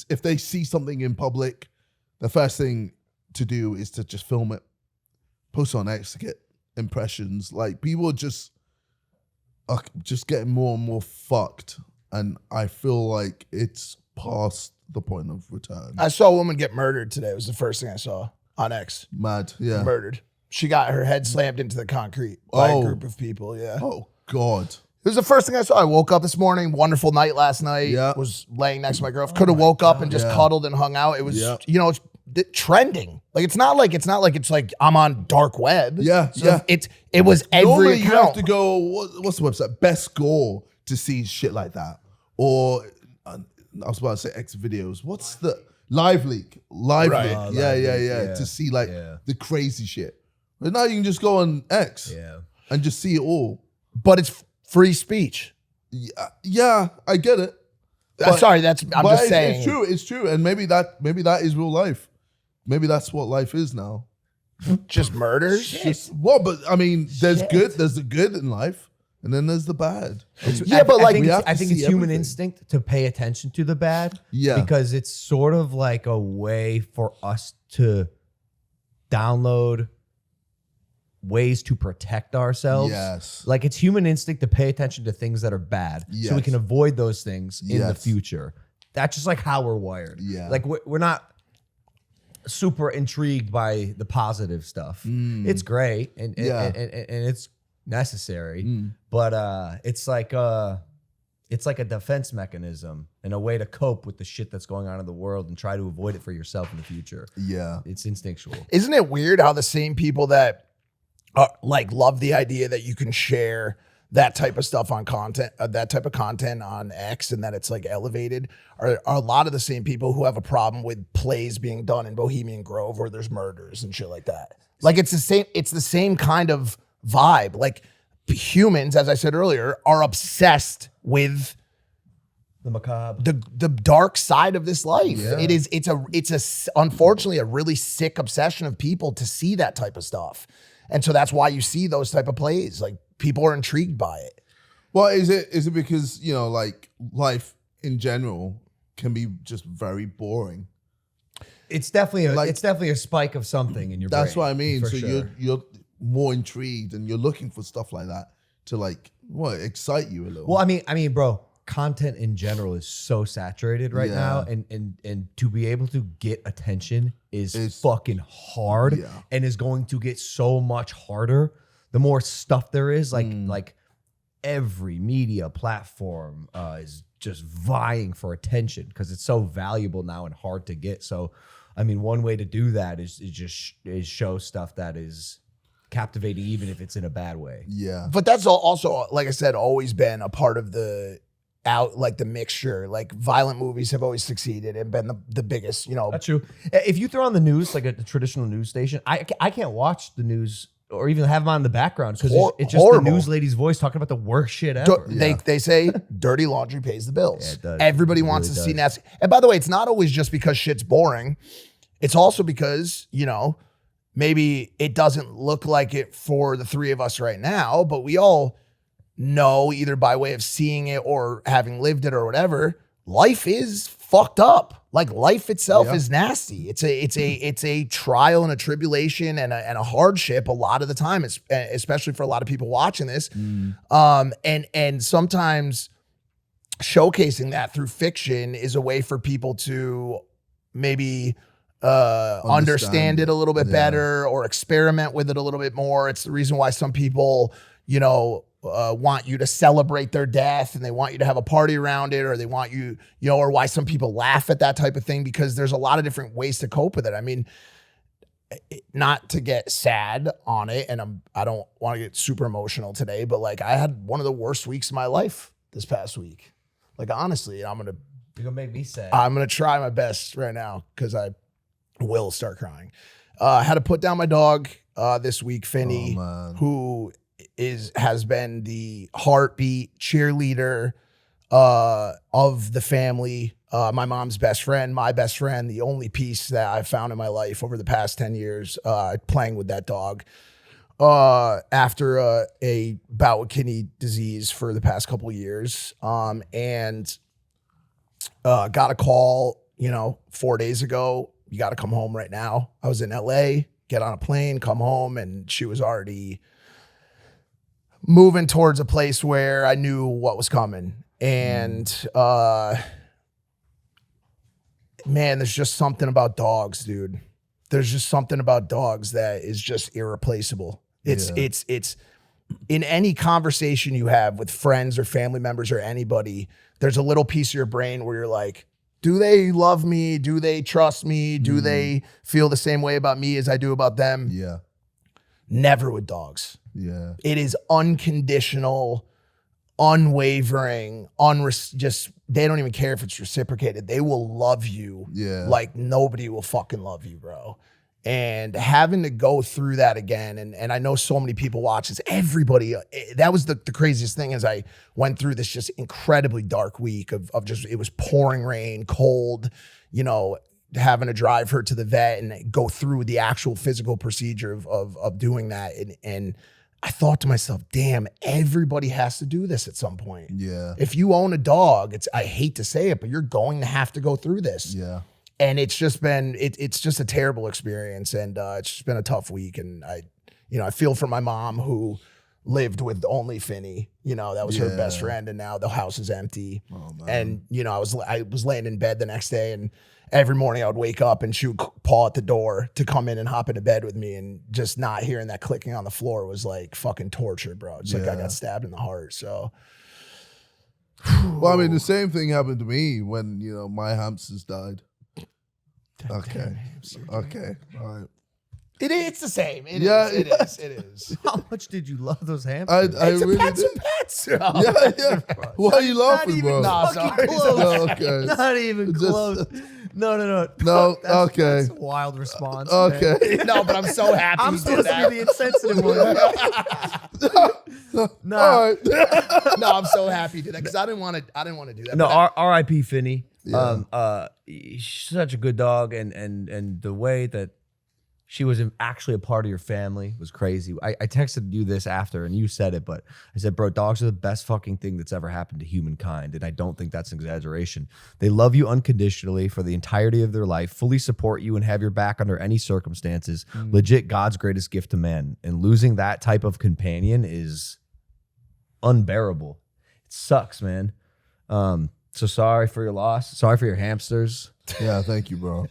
if they see something in public, the first thing to do is to just film it, post it on X to get impressions. Like, people are just getting more and more fucked, and I feel like it's past the point of return. I saw a woman get murdered today. It was the first thing I saw on X. Mad, yeah. Murdered. She got her head slammed into the concrete by a group of people, yeah. Oh, God. It was the first thing I saw. I woke up this morning, wonderful night last night, was laying next to my girlfriend. Could have woke up and just cuddled and hung out. It was, it's trending. Like, it's not like it's like I'm on dark web. Yeah, So it was every Normally account. you have to go, what's the website? Best Score to see shit like that. Or, I was about to say X videos. What's the Live Leak? Live Right. Leak. Yeah. To see like the crazy shit. But now you can just go on X and just see it all. But it's free speech. Yeah, I get it. But, Sorry, I'm just saying. It's true. And maybe that is real life. Maybe that's what life is now. Just murders? But I mean, there's the good in life, and then there's the bad. But like, I think it's human instinct to pay attention to the bad. Yeah. Because it's sort of like a way for us to download ways to protect ourselves. Yes. Like, it's human instinct to pay attention to things that are bad so we can avoid those things in the future. That's just like how we're wired. Yeah. Like, we're not super intrigued by the positive stuff. It's great and it's necessary, but it's like a defense mechanism and a way to cope with the shit that's going on in the world and try to avoid it for yourself in the future. Yeah. It's instinctual. Isn't it weird how the same people that love the idea that you can share that type of stuff on content, that type of content on X, and that it's like elevated, are a lot of the same people who have a problem with plays being done in Bohemian Grove where there's murders and shit like that. Like, it's the same kind of vibe. Like, humans, as I said earlier, are obsessed with The macabre. the dark side of this life. Yeah. It's unfortunately a really sick obsession of people to see that type of stuff. And so that's why you see those type of plays. Like, people are intrigued by it. Well, is it because, like, life in general can be just very boring. It's definitely a spike of something in your brain. That's what I mean. for So sure. you're more intrigued and you're looking for stuff like that to like excite you a little. Well, I mean, bro, content in general is so saturated right now, and to be able to get attention is fucking hard, and is going to get so much harder the more stuff there is. Like every media platform is just vying for attention because it's so valuable now and hard to get. So, I mean, one way to do that is show stuff that is captivating, even if it's in a bad way. Yeah. But that's also, like I said, always been a part of the mixture. Like violent movies have always succeeded and been the biggest, That's true. If you throw on the news, like a traditional news station, I can't watch the news or even have them on in the background because it's just horrible. the news lady's voice talking about the worst shit ever. They say dirty laundry pays the bills. Yeah, it does. Everybody It wants really to see does. nasty. And by the way, it's not always just because shit's boring. It's also because, maybe it doesn't look like it for the three of us right now, but we all know, either by way of seeing it or having lived it or whatever, life is fucked up. Like life itself is nasty. It's a trial and a tribulation and a hardship a lot of the time, especially for a lot of people watching this. And sometimes showcasing that through fiction is a way for people to maybe understand it a little bit better or experiment with it a little bit more. It's the reason why some people, want you to celebrate their death and they want you to have a party around it, or they want you, or why some people laugh at that type of thing, because there's a lot of different ways to cope with it. I mean, not to get sad on it, and I don't want to get super emotional today, but like I had one of the worst weeks of my life this past week. Like honestly, You're gonna make me sad. I'm gonna try my best right now because I will start crying. I had to put down my dog this week, Finney, who has been the heartbeat cheerleader of the family. My mom's best friend, my best friend, the only peace that I've found in my life over the past 10 years playing with that dog. After a bout with kidney disease for the past couple of years, and got a call, 4 days ago. You got to come home right now. I was in LA, get on a plane, come home, and she was already moving towards a place where I knew what was coming. And man, there's just something about dogs, dude. There's just something about dogs that is just irreplaceable. It's in any conversation you have with friends or family members or anybody, there's a little piece of your brain where you're like, do they love me? Do they trust me? Do they feel the same way about me as I do about them? Yeah. Never with dogs. Yeah. It is unconditional, unwavering, just they don't even care if it's reciprocated. They will love you like nobody will fucking love you, bro. And having to go through that again, and I know so many people watch this, everybody, that was the craziest thing as I went through this just incredibly dark week of just, it was pouring rain, cold, having to drive her to the vet and go through the actual physical procedure of doing that. And I thought to myself, damn, everybody has to do this at some point. Yeah. If you own a dog, I hate to say it, but you're going to have to go through this. Yeah. And it's just been, it's just a terrible experience. And it's just been a tough week. And I feel for my mom who lived with only Finney, that was her best friend. And now the house is empty. Oh, man. And, I was laying in bed the next day, and every morning I would wake up and she would paw at the door to come in and hop into bed with me, and just not hearing that clicking on the floor was like fucking torture, bro. It's like I got stabbed in the heart. So. Well, I mean, the same thing happened to me when, my hamsters died. Okay. Okay. All right. It's the same. It is. How much did you love those hamsters? I really Pets did. and pets. Yeah. Why are you laughing, bro? Nah, sorry. No, okay. Not even Just- close. No. No, That's okay. a wild response. Okay. man. No, but I'm so happy I'm you did supposed to that. be the insensitive one. Nah. All right. No, I'm so happy you did that because I didn't want to do that. No, but R.I.P. Finney. Yeah. He's such a good dog, and the way that she was actually a part of your family. It was crazy. I texted you this after, and you said it, but I said, bro, dogs are the best fucking thing that's ever happened to humankind, and I don't think that's an exaggeration. They love you unconditionally for the entirety of their life, fully support you, and have your back under any circumstances. Legit God's greatest gift to man, and losing that type of companion is unbearable. It sucks, man. So sorry for your loss. Sorry for your hamsters. Yeah, thank you, bro.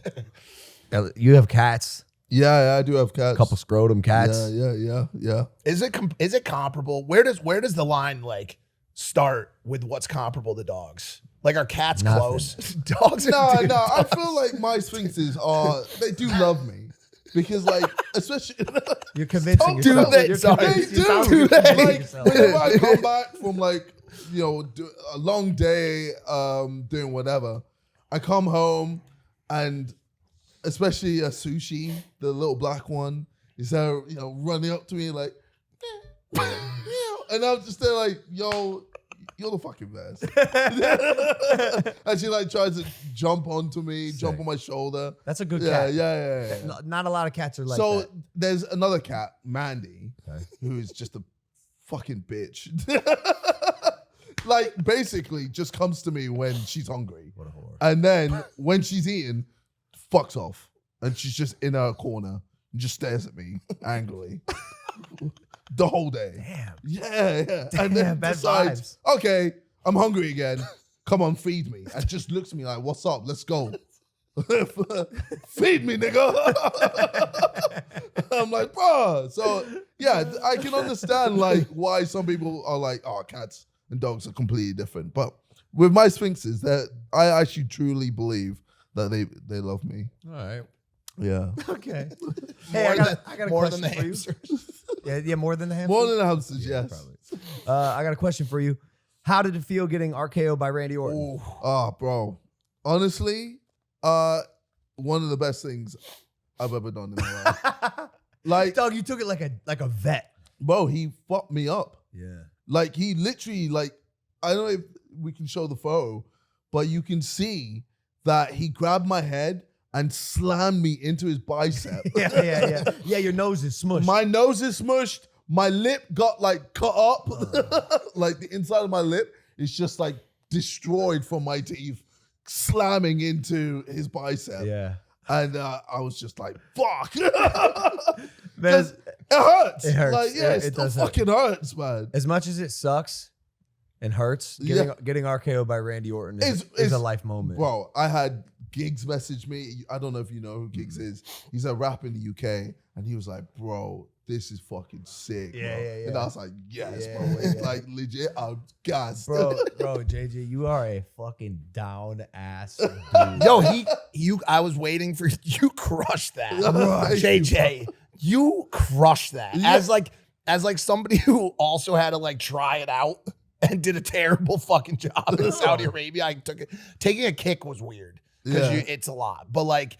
You have cats. Yeah, I do have cats. Couple scrotum cats. Yeah. Is it comparable? Where does the line like start with what's comparable to dogs? Like, are cats Nothing. close? Dogs are No, dogs. I feel like my sphinxes they do love me. Because like, especially You're convincing Don't do yourself. that. You're Sorry. convincing They yourself. do. You're convincing yourself. Whenever I come back from like, a long day doing whatever, I come home and especially a sushi, the little black one, is there, running up to me like, and I'm just there like, yo, you're the fucking best. And she like tries to jump onto me, jump on my shoulder. That's a good Yeah, cat. yeah. Not a lot of cats are like So that. there's another cat, Mandy, Okay. who is just a fucking bitch. Like basically just comes to me when she's hungry. What a whore. And then when she's eating, fucks off. And she's just in her corner and just stares at me angrily. The whole day. Damn. Yeah. Damn, And then bad decides, okay, I'm hungry again. Come on, feed me. And just looks at me like, what's up? Let's go. Feed me, nigga. I'm like, bro. So yeah, I can understand like why some people are like, oh, cats and dogs are completely different. But with my sphinxes, that I actually truly believe that they love me. All right. Yeah. Okay. Hey, I got a more question than the for you. hamsters. Yeah, more than the hamsters. More than the hamsters, Yeah, yes. probably. I got a question for you. How did it feel getting RKO'd by Randy Orton? Ooh. Oh, bro. Honestly, one of the best things I've ever done in my life. Like, Dog, you took it like a vet. bro, he fucked me up. Yeah. Like, he literally, like, I don't know if we can show the photo, but you can see that he grabbed my head and slammed me into his bicep. Yeah. Yeah, your nose is smushed. My nose is smushed. My lip got, like, cut up. Like, the inside of my lip is just, like, destroyed from my teeth slamming into his bicep. Yeah. And I was just like, fuck. Man, It hurts. It hurts. Like, yeah, It it still does hurt. fucking hurts, man. as much as it sucks and hurts, getting RKO'd by Randy Orton is It's- a life moment. Bro, I had Giggs message me. I don't know if you know who Giggs is. He's a rapper in the UK. And he was like, bro, this is fucking sick, bro. Yeah. And I was like, yes, Yeah, bro. It's yeah. like legit, I'm gassed. Bro, JJ, you are a fucking down ass dude. Yo, I was waiting for you. Crushed that, Right. JJ. You crushed that. Yeah. As like somebody who also had to like try it out and did a terrible fucking job in Saudi Arabia. Taking a kick was weird because Yeah. it's a lot, but like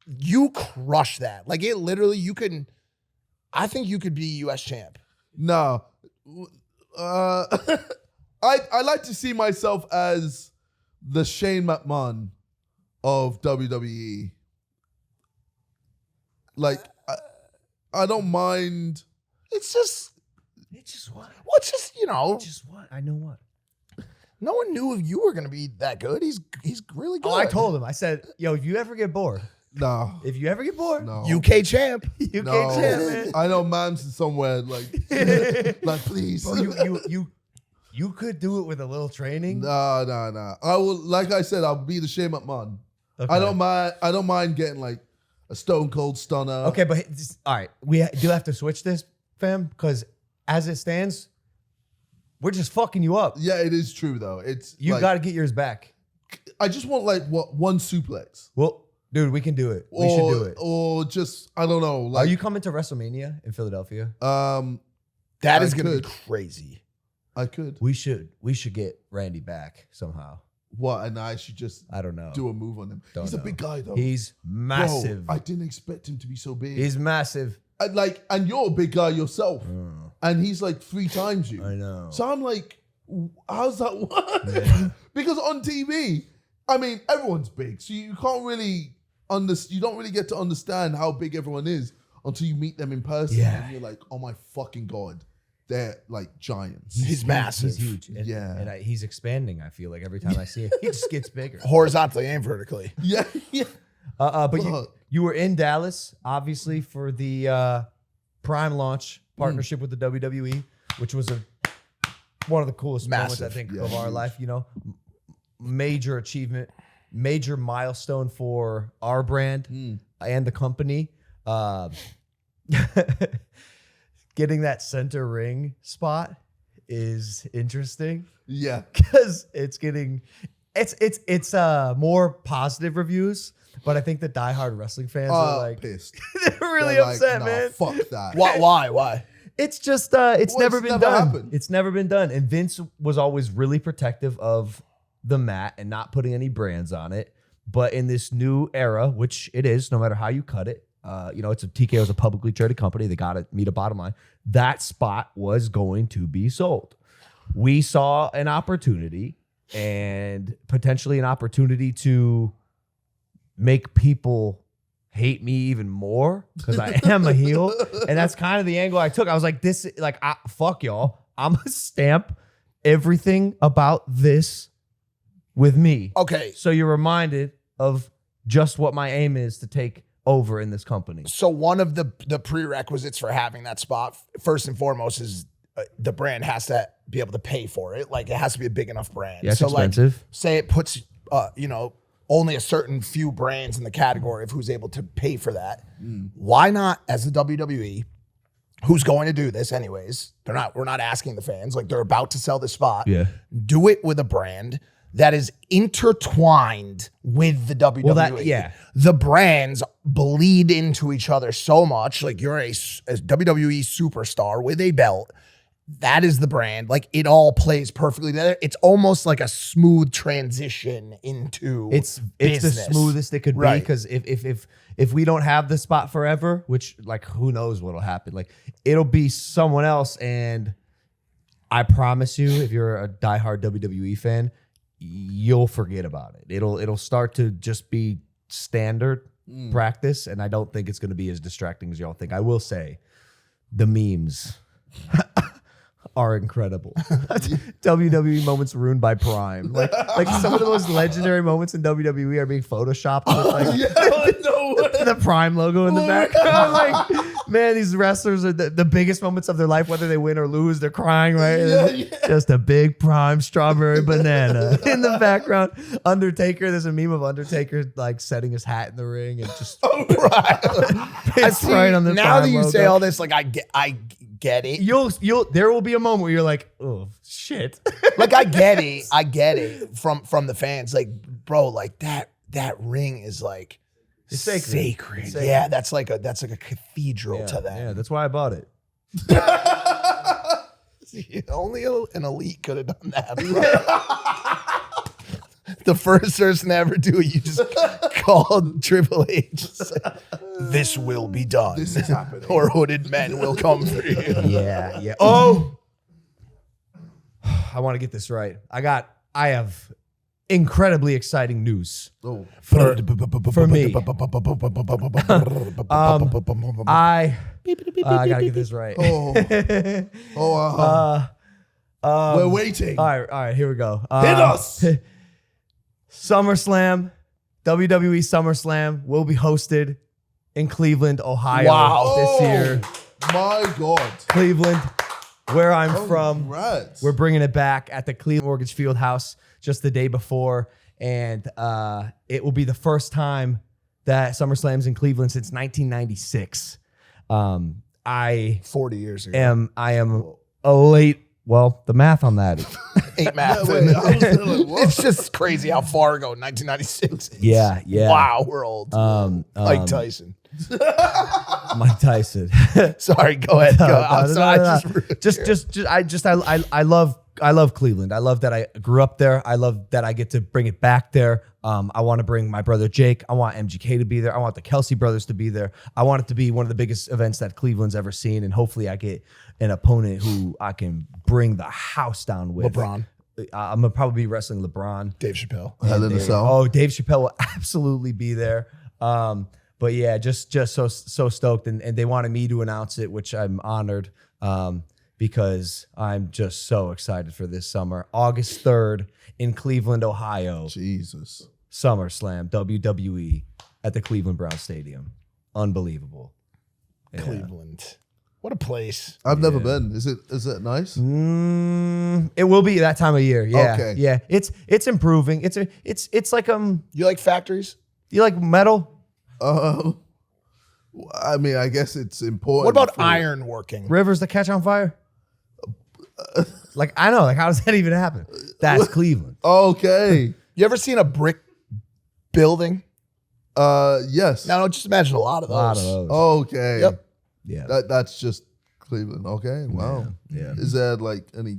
you crushed that. Like it literally, I think you could be US champ. No. I like to see myself as the Shane McMahon of WWE. Like, I don't mind. It's just what? what. I know what. No one knew if you were gonna be that good. He's really good. Oh, I told him. I said, yo, if you ever get bored, No. UK champ. you No. can't champ, man. I know Mams is somewhere like, like please. Bro, you could do it with a little training. No. I will, like I said, I'll be the Shane McMahon. Okay. I don't mind getting like a Stone Cold Stunner. Okay, but all right, we do have to switch this, fam, because as it stands, we're just fucking you up. Yeah, it is true though. It's You like, got to get yours back. I just want like one suplex. Well, dude, we can do it. We should do it. Or just I don't know. Like, Are you coming to WrestleMania in Philadelphia? That I is gonna be could. crazy. I could. We should get Randy back somehow. What? And I should just I don't know. do a move on him. Don't He's a know. big guy though. He's massive. Bro, I didn't expect him to be so big. He's massive. And you're a big guy yourself. And he's like 3 times you. I know. So I'm like, how's that work? Yeah. Because on TV, I mean, everyone's big. So you can't really you don't really get to understand how big everyone is until you meet them in person. Yeah. And you're like, oh my fucking God. They're like giants. He's massive. He's huge. And, Yeah. and he's expanding. I feel like every time I see him, he just gets bigger. Horizontally and vertically. Yeah. Yeah. But Fuck. you were in Dallas, obviously, for the Prime launch partnership with the WWE, which was one of the coolest moments, I Massive. think, Yeah, of our huge. life. You know, major achievement, major milestone for our brand and the company. Getting that center ring spot is interesting Yeah. because it's more positive reviews, but I think the diehard wrestling fans are like Pissed. they're really They're like, upset, nah, man. Fuck that. Why? It's just it's Well, never it's been never done. happened. It's never been done. And Vince was always really protective of the mat and not putting any brands on it. But in this new era, which it is, no matter how you cut it, TKO is a publicly traded company. They got to meet a bottom line. That spot was going to be sold. We saw an opportunity and potentially an opportunity to make people hate me even more because I am a heel. And that's kind of the angle I took. I was like, fuck y'all. I'm going to stamp everything about this with me. Okay. So you're reminded of just what my aim is to take over in this company. So one of the prerequisites for having that spot, first and foremost, is the brand has to be able to pay for it. Like it has to be a big enough brand. Yeah, it's so expensive. like, say it puts, only a certain few brands in the category of who's able to pay for that. Why not, as the WWE, who's going to do this anyways? We're not asking the fans. Like they're about to sell the spot. Yeah. Do it with a brand that is intertwined with the WWE. Well, yeah. The brands bleed into each other so much. Like you're a WWE superstar with a belt. That is the brand. Like it all plays perfectly together. It's almost like a smooth transition into It's the business. smoothest it could be Right. because if we don't have the spot forever, which like who knows what'll happen, like it'll be someone else. And I promise you, if you're a diehard WWE fan, you'll forget about it. It'll start to just be standard practice, and I don't think it's going to be as distracting as y'all think. I will say, the memes are incredible. WWE moments ruined by Prime. Like some of the most legendary moments in WWE are being photoshopped with the Prime logo in the background. Like, man, these wrestlers are the biggest moments of their life, whether they win or lose. They're crying, right? Just a big Prime strawberry banana in the background. Undertaker, there's a meme of Undertaker like setting his hat in the ring and just it's right on the now that Prime you logo. say all this, like I get it. There will be a moment where you're like, oh shit. Like I get it from the fans. Like, bro, like that ring is like It's sacred. It's sacred. Yeah, that's like a cathedral to them. Yeah, that's why I bought it. Only an elite could have done that. Bro. The first person to ever do it, you just called Triple H. This will be done. This is happening. Or hooded men will come for you. Yeah. Oh, I want to get this right. I have incredibly exciting news. Oh. For me. I gotta get this right. We're waiting. All right, here we go. Hit us. SummerSlam, WWE SummerSlam will be hosted in Cleveland, Ohio Wow. this year. My God. Cleveland, where I'm from. Congrats. We're bringing it back at the Cleveland Mortgage Field House just the day before. And it will be the first time that SummerSlam's in Cleveland since 1996. 40 years ago. I am a late, well, the math on that. 8 math. Yeah, wait, I was like, what? It's just crazy how far ago 1996 is. Yeah. Wow, we're old. Like Tyson. Mike Tyson. Sorry, go ahead. Go. I love Cleveland. I love that I grew up there. I love that I get to bring it back there. I want to bring my brother Jake. I want MGK to be there. I want the Kelsey brothers to be there. I want it to be one of the biggest events that Cleveland's ever seen. And hopefully I get an opponent who I can bring the house down with. LeBron. I'm going to probably be wrestling LeBron. Dave Chappelle. Hell in a Cell. Oh, Dave Chappelle will absolutely be there. But yeah, just so stoked, and they wanted me to announce it, which I'm honored, because I'm just so excited for this summer. August 3rd in Cleveland, Ohio. Jesus. SummerSlam, WWE at the Cleveland Brown Stadium. Unbelievable. Yeah. Cleveland. What a place. I've never been. Is it nice? It will be that time of year. Yeah. Okay. Yeah. It's improving. It's like You like factories? you like metal? I mean, I guess it's important. What about for- iron working? Rivers that catch on fire? Like, I know, like, how does that even happen? That's Cleveland. Okay. You ever seen a brick building? Yes. No, just imagine a lot of those. A lot of those. Okay. Yep. Yeah. That's just Cleveland. Okay. Wow. Yeah. Is there like any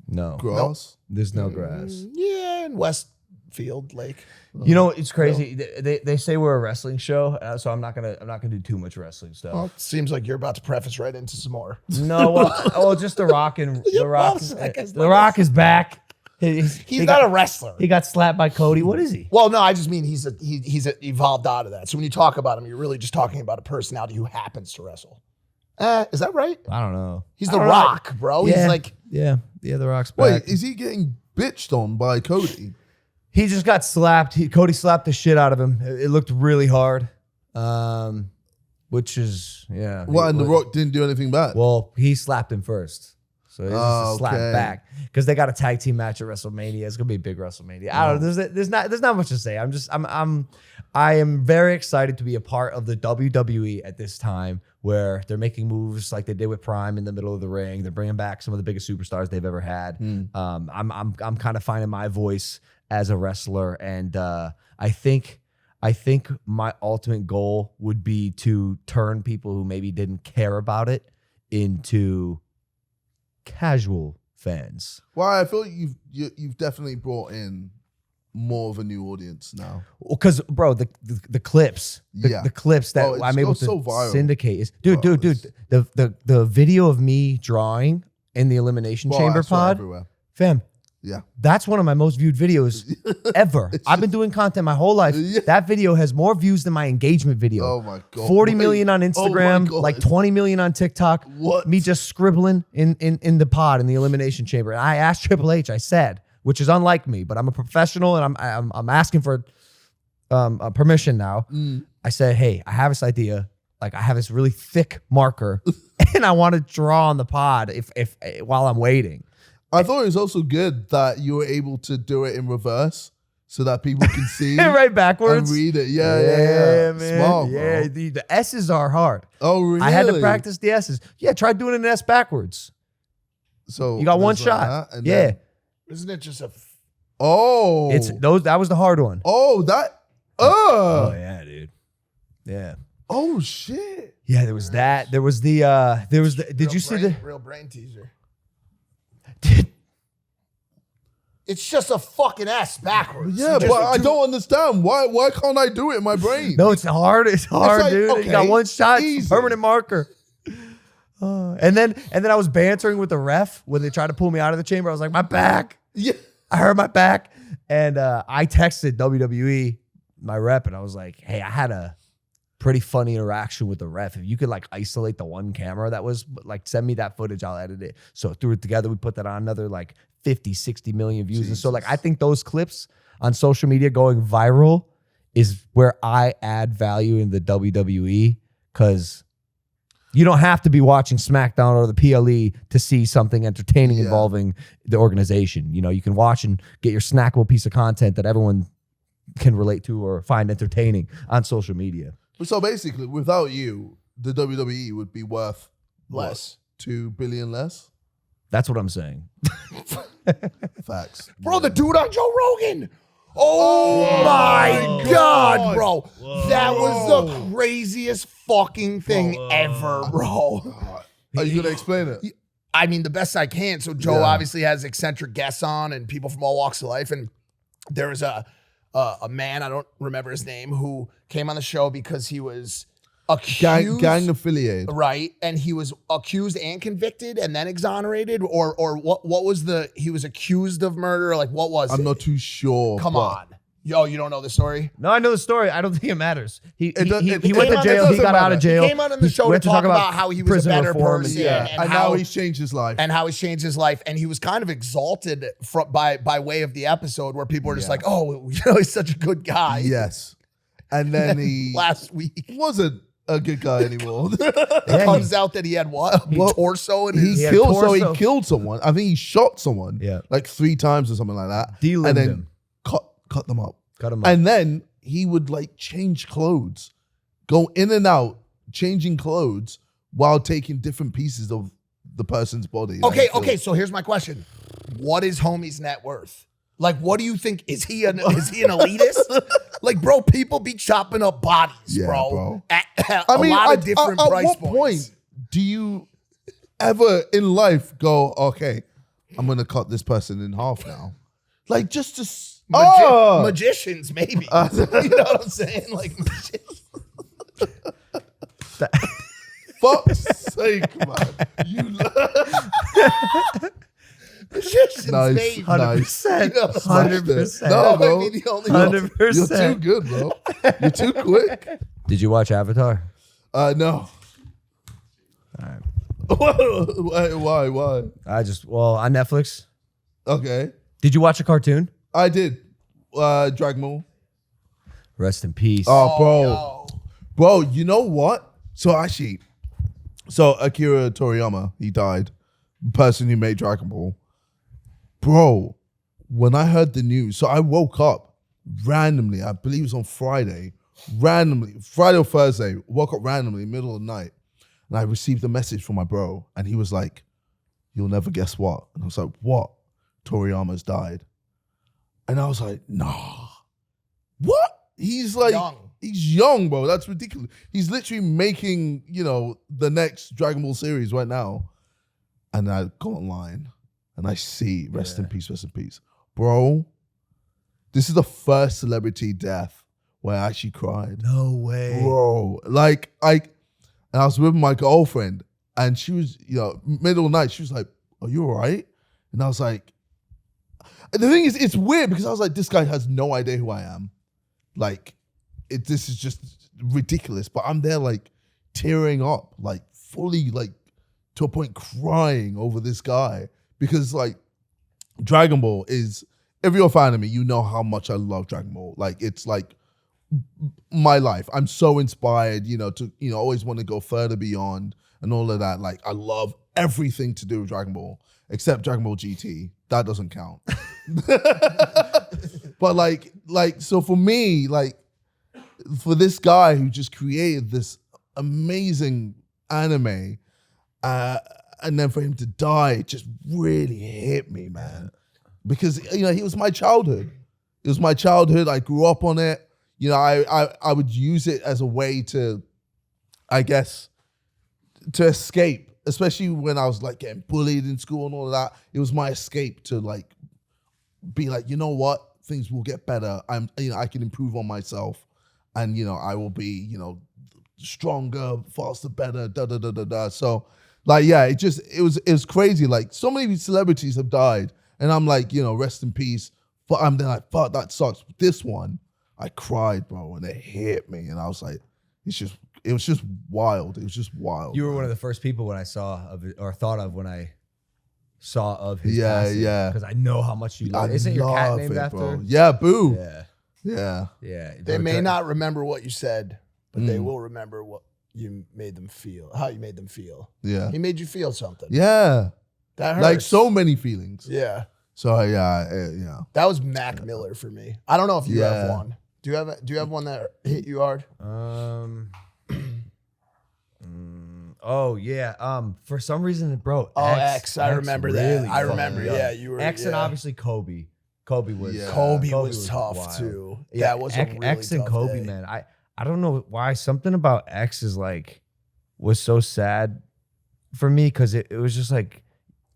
No. grass? There's no grass. Yeah, in Westfield Lake. You know, it's crazy. They say we're a wrestling show, so I'm not gonna do too much wrestling stuff. Well, it seems like you're about to preface right into some more. No, well, just The Rock and The Rock. I guess The Rock is back. He's not a wrestler. He got slapped by Cody. What is he? Well, no, I just mean he's evolved out of that. So when you talk about him, you're really just talking about a personality who happens to wrestle. Is that right? I don't know. He's I The don't know. Rock, bro. Yeah. He's like, Yeah, The Rock's back. Wait, is he getting bitched on by Cody? He just got slapped. Cody slapped the shit out of him. It looked really hard, which is, yeah. What, and The Rock didn't do anything back? Well, he slapped him first. So it's just a slap Okay. back. Because they got a tag team match at WrestleMania. It's gonna be a big WrestleMania. I don't know. There's not much to say. I am very excited to be a part of the WWE at this time where they're making moves like they did with Prime in the middle of the ring. They're bringing back some of the biggest superstars they've ever had. I'm kind of finding my voice as a wrestler, and I think my ultimate goal would be to turn people who maybe didn't care about it into casual fans. Well, I feel like you've definitely brought in more of a new audience now. Because, bro, the clips, the clips that it's I'm able to so viral. syndicate is, dude. The video of me drawing in the Elimination Well, Chamber I saw it pod, everywhere. fam. Yeah. That's one of my most viewed videos ever. I've been doing content my whole life. Yeah. That video has more views than my engagement video. Oh my God. 40 Wait. million on Oh my Instagram, God. like 20 million on TikTok. What? Me just scribbling in the pod in the Elimination Chamber. And I asked Triple H, I said, which is unlike me, but I'm a professional and I'm asking for permission now. I said, hey, I have this idea. Like, I have this really thick marker and I want to draw on the pod if while I'm waiting. I thought it was also good that you were able to do it in reverse so that people can see Right backwards. and read it. Yeah. man. Smart, yeah, bro. the S's are hard. Oh, really? I had to practice the S's. Yeah, try doing an S backwards. So You got one there's like shot. that, and Yeah. then- isn't it just a? Oh. That was the hard one. Oh, that. Oh yeah, dude. Yeah. Oh, shit. Yeah, there was that. There was the did you see the real brain teaser? did, It's just a fucking S backwards. Yeah, but I don't understand. Why can't I do it in my brain? No, it's hard. It's hard, like, dude. You got okay, one shot, easy. permanent marker. And then I was bantering with the ref when they tried to pull me out of the chamber. I was like, my back. Yeah. I heard my back. And I texted WWE, my rep, and I was like, hey, I had a pretty funny interaction with the ref. If you could like isolate the one camera that was like, send me that footage, I'll edit it. So threw it together. We put that on another like 50, 60 million views. And so like, I think those clips on social media going viral is where I add value in the WWE, because you don't have to be watching SmackDown or the PLE to see something entertaining involving the organization. You know, you can watch and get your snackable piece of content that everyone can relate to or find entertaining on social media. So basically, without you, the WWE would be worth Less. what, 2 billion less? That's what I'm saying. Facts. Bro, the dude on Joe Rogan. Oh my God, bro. That was the craziest fucking thing ever, bro. Are you going to explain it? I mean, the best I can. So Joe obviously has eccentric guests on and people from all walks of life. And there was a man, I don't remember his name, who came on the show because he was accused. Gang affiliated. Right. And he was accused and convicted and then exonerated, or what was he was accused of murder? Like, what was it? I'm not too sure. Come but on. Yo, you don't know the story? No, I know the story. I don't think it matters. He It went to jail. He got out of jail. He came on in the show went to talk about how he was a prison better reform person. And now he's changed his life. And how he's changed his life. And he was kind of exalted by way of the episode where people were just like, oh, he's such a good guy. Yes. And then he last week wasn't a good guy anymore. It comes out that he had what? Torso and he killed someone. I think he shot someone like 3 times or something like that. De-limbed and then him. Cut them up. Cut him up. And then he would like change clothes, go in and out, changing clothes while taking different pieces of the person's body. Okay. So here's my question: what is homie's net worth? Like, what do you think? Is he an elitist? Like, bro, people be chopping up bodies, bro. At a lot of different price what points. Point do you ever in life go, okay, I'm gonna cut this person in half now? Like, just to magicians, maybe. You know what I'm saying? Like, magicians. Fuck's sake, man. Magicians, Nice, maybe. 100%. 100%. No, bro. Might be the only 100%. You're too good, bro. You're too quick. Did you watch Avatar? No. Why? On Netflix. Okay. Did you watch a cartoon? I did. Dragon Ball. Rest in peace. Oh, bro. Yo. Bro, you know what? So Akira Toriyama, he died. The person who made Dragon Ball. Bro, when I heard the news, so I woke up randomly, I believe it was on Friday or Thursday, woke up randomly in the middle of the night, and I received a message from my bro, and he was like, you'll never guess what. And I was like, what? Toriyama's died. And I was like, nah. What? He's like, he's young, bro. That's ridiculous. He's literally making, the next Dragon Ball series right now. And I go online and I see, rest in peace. Bro, this is the first celebrity death where I actually cried. No way. Bro, and I was with my girlfriend and she was, middle of the night, she was like, are you all right? And I was like, the thing is, it's weird because I was like, this guy has no idea who I am. Like, this is just ridiculous. But I'm there like tearing up, like fully like to a point crying over this guy because like Dragon Ball is, if you're a fan of me, you know how much I love Dragon Ball. Like, it's like my life. I'm so inspired, to, always want to go further beyond and all of that. Like, I love everything to do with Dragon Ball except Dragon Ball GT. That doesn't count. But like, so for me, like, for this guy who just created this amazing anime, and then for him to die, it just really hit me, man. Because, he was my childhood. It was my childhood. I grew up on it. I would use it as a way to, I guess, to escape, especially when I was like getting bullied in school and all of that. It was my escape to like, be like, you know what? Things will get better. I can improve on myself and, I will be, stronger, faster, better, So like, yeah, it was crazy. Like, so many celebrities have died and I'm like, rest in peace. But I'm then like, fuck, that sucks. But this one, I cried, bro, and it hit me. And I was like, it was just wild. It was just wild. You were one of the first people when I saw of it, or thought of when I saw of his passing. Yeah. Because I know how much you love. Isn't your cat named after? Bro. Yeah, Boo. Yeah. They may not remember what you said, but they will remember what you made them feel, how you made them feel. Yeah. He made you feel something. Yeah. That hurts. Like so many feelings. Yeah. So yeah. That was Mac Miller for me. I don't know if you have one. Do you have one that hit you hard? Oh yeah. For some reason, bro. X. I remember really that. I remember. fucking Yeah, young. you were X and obviously Kobe. Kobe was Kobe was tough wild. too. Yeah, That was a really X and tough Kobe, day. man. I don't know why something about X is like was so sad for me because it was just like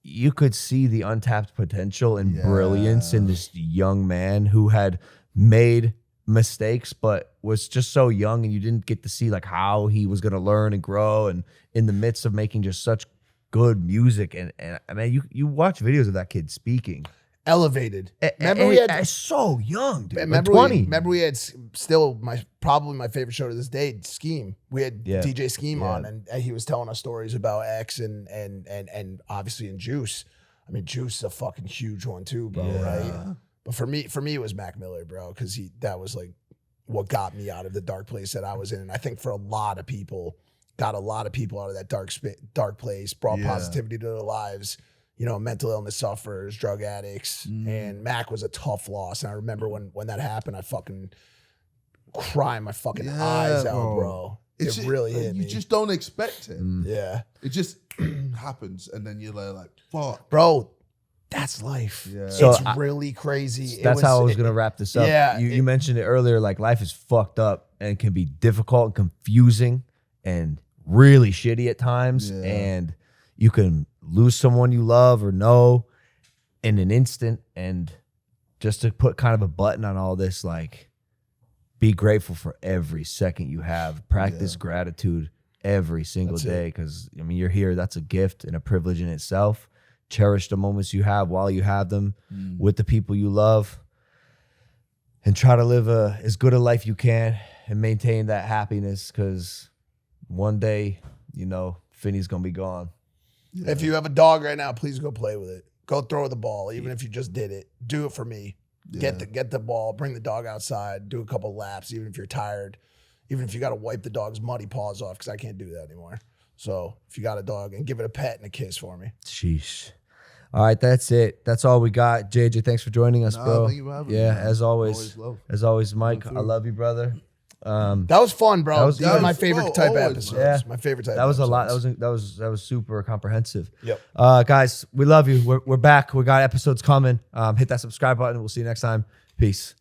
you could see the untapped potential and brilliance in this young man who had made mistakes but was just so young, and you didn't get to see like how he was going to learn and grow, and in the midst of making just such good music. And I mean, you watch videos of that kid speaking, elevated. Remember we had so young, dude. Remember, Like 20. remember we had still probably my favorite show to this day, Scheme. We had DJ Scheme on, and he was telling us stories about X and obviously in Juice. I mean, Juice is a fucking huge one too, bro. Right? But for me, it was Mac Miller, bro, because that was like what got me out of the dark place that I was in. And I think for a lot of people, got a lot of people out of that dark place, brought positivity to their lives. You know, mental illness sufferers, drug addicts, and Mac was a tough loss. And I remember when that happened, I fucking cried my fucking eyes out, bro. It really hit me. You just don't expect it. Yeah. It just happens, and then you're like, fuck. Bro, that's life. Yeah. So it's really crazy. That's how I was gonna wrap this up. Yeah, you mentioned it earlier. Like life is fucked up and can be difficult and confusing and really shitty at times. Yeah. And you can lose someone you love or know in an instant. And just to put kind of a button on all this, like, be grateful for every second you have. Practice gratitude every single day, because I mean, you're here. That's a gift and a privilege in itself. Cherish the moments you have while you have them with the people you love, and try to live as good a life you can and maintain that happiness, because one day, you know, Finney's gonna be gone. If you have a dog right now, please go play with it. Go throw the ball, even if you just did it. Do it for me. Get the ball, bring the dog outside, do a couple laps, even if you're tired, even if you got to wipe the dog's muddy paws off, because I can't do that anymore. So if you got a dog, and give it a pet and a kiss for me. Sheesh. All right, that's it. That's all we got. JJ, thanks for joining us, bro. Thank you for having me, yeah, man. as always. Love. As always, Mike, I love you, brother. That was fun, bro. These are my favorite type always, episodes. yeah. My favorite type. That was a lot. episodes. That was super comprehensive. Yep. Guys, we love you. We're back. We got episodes coming. Hit that subscribe button. We'll see you next time. Peace.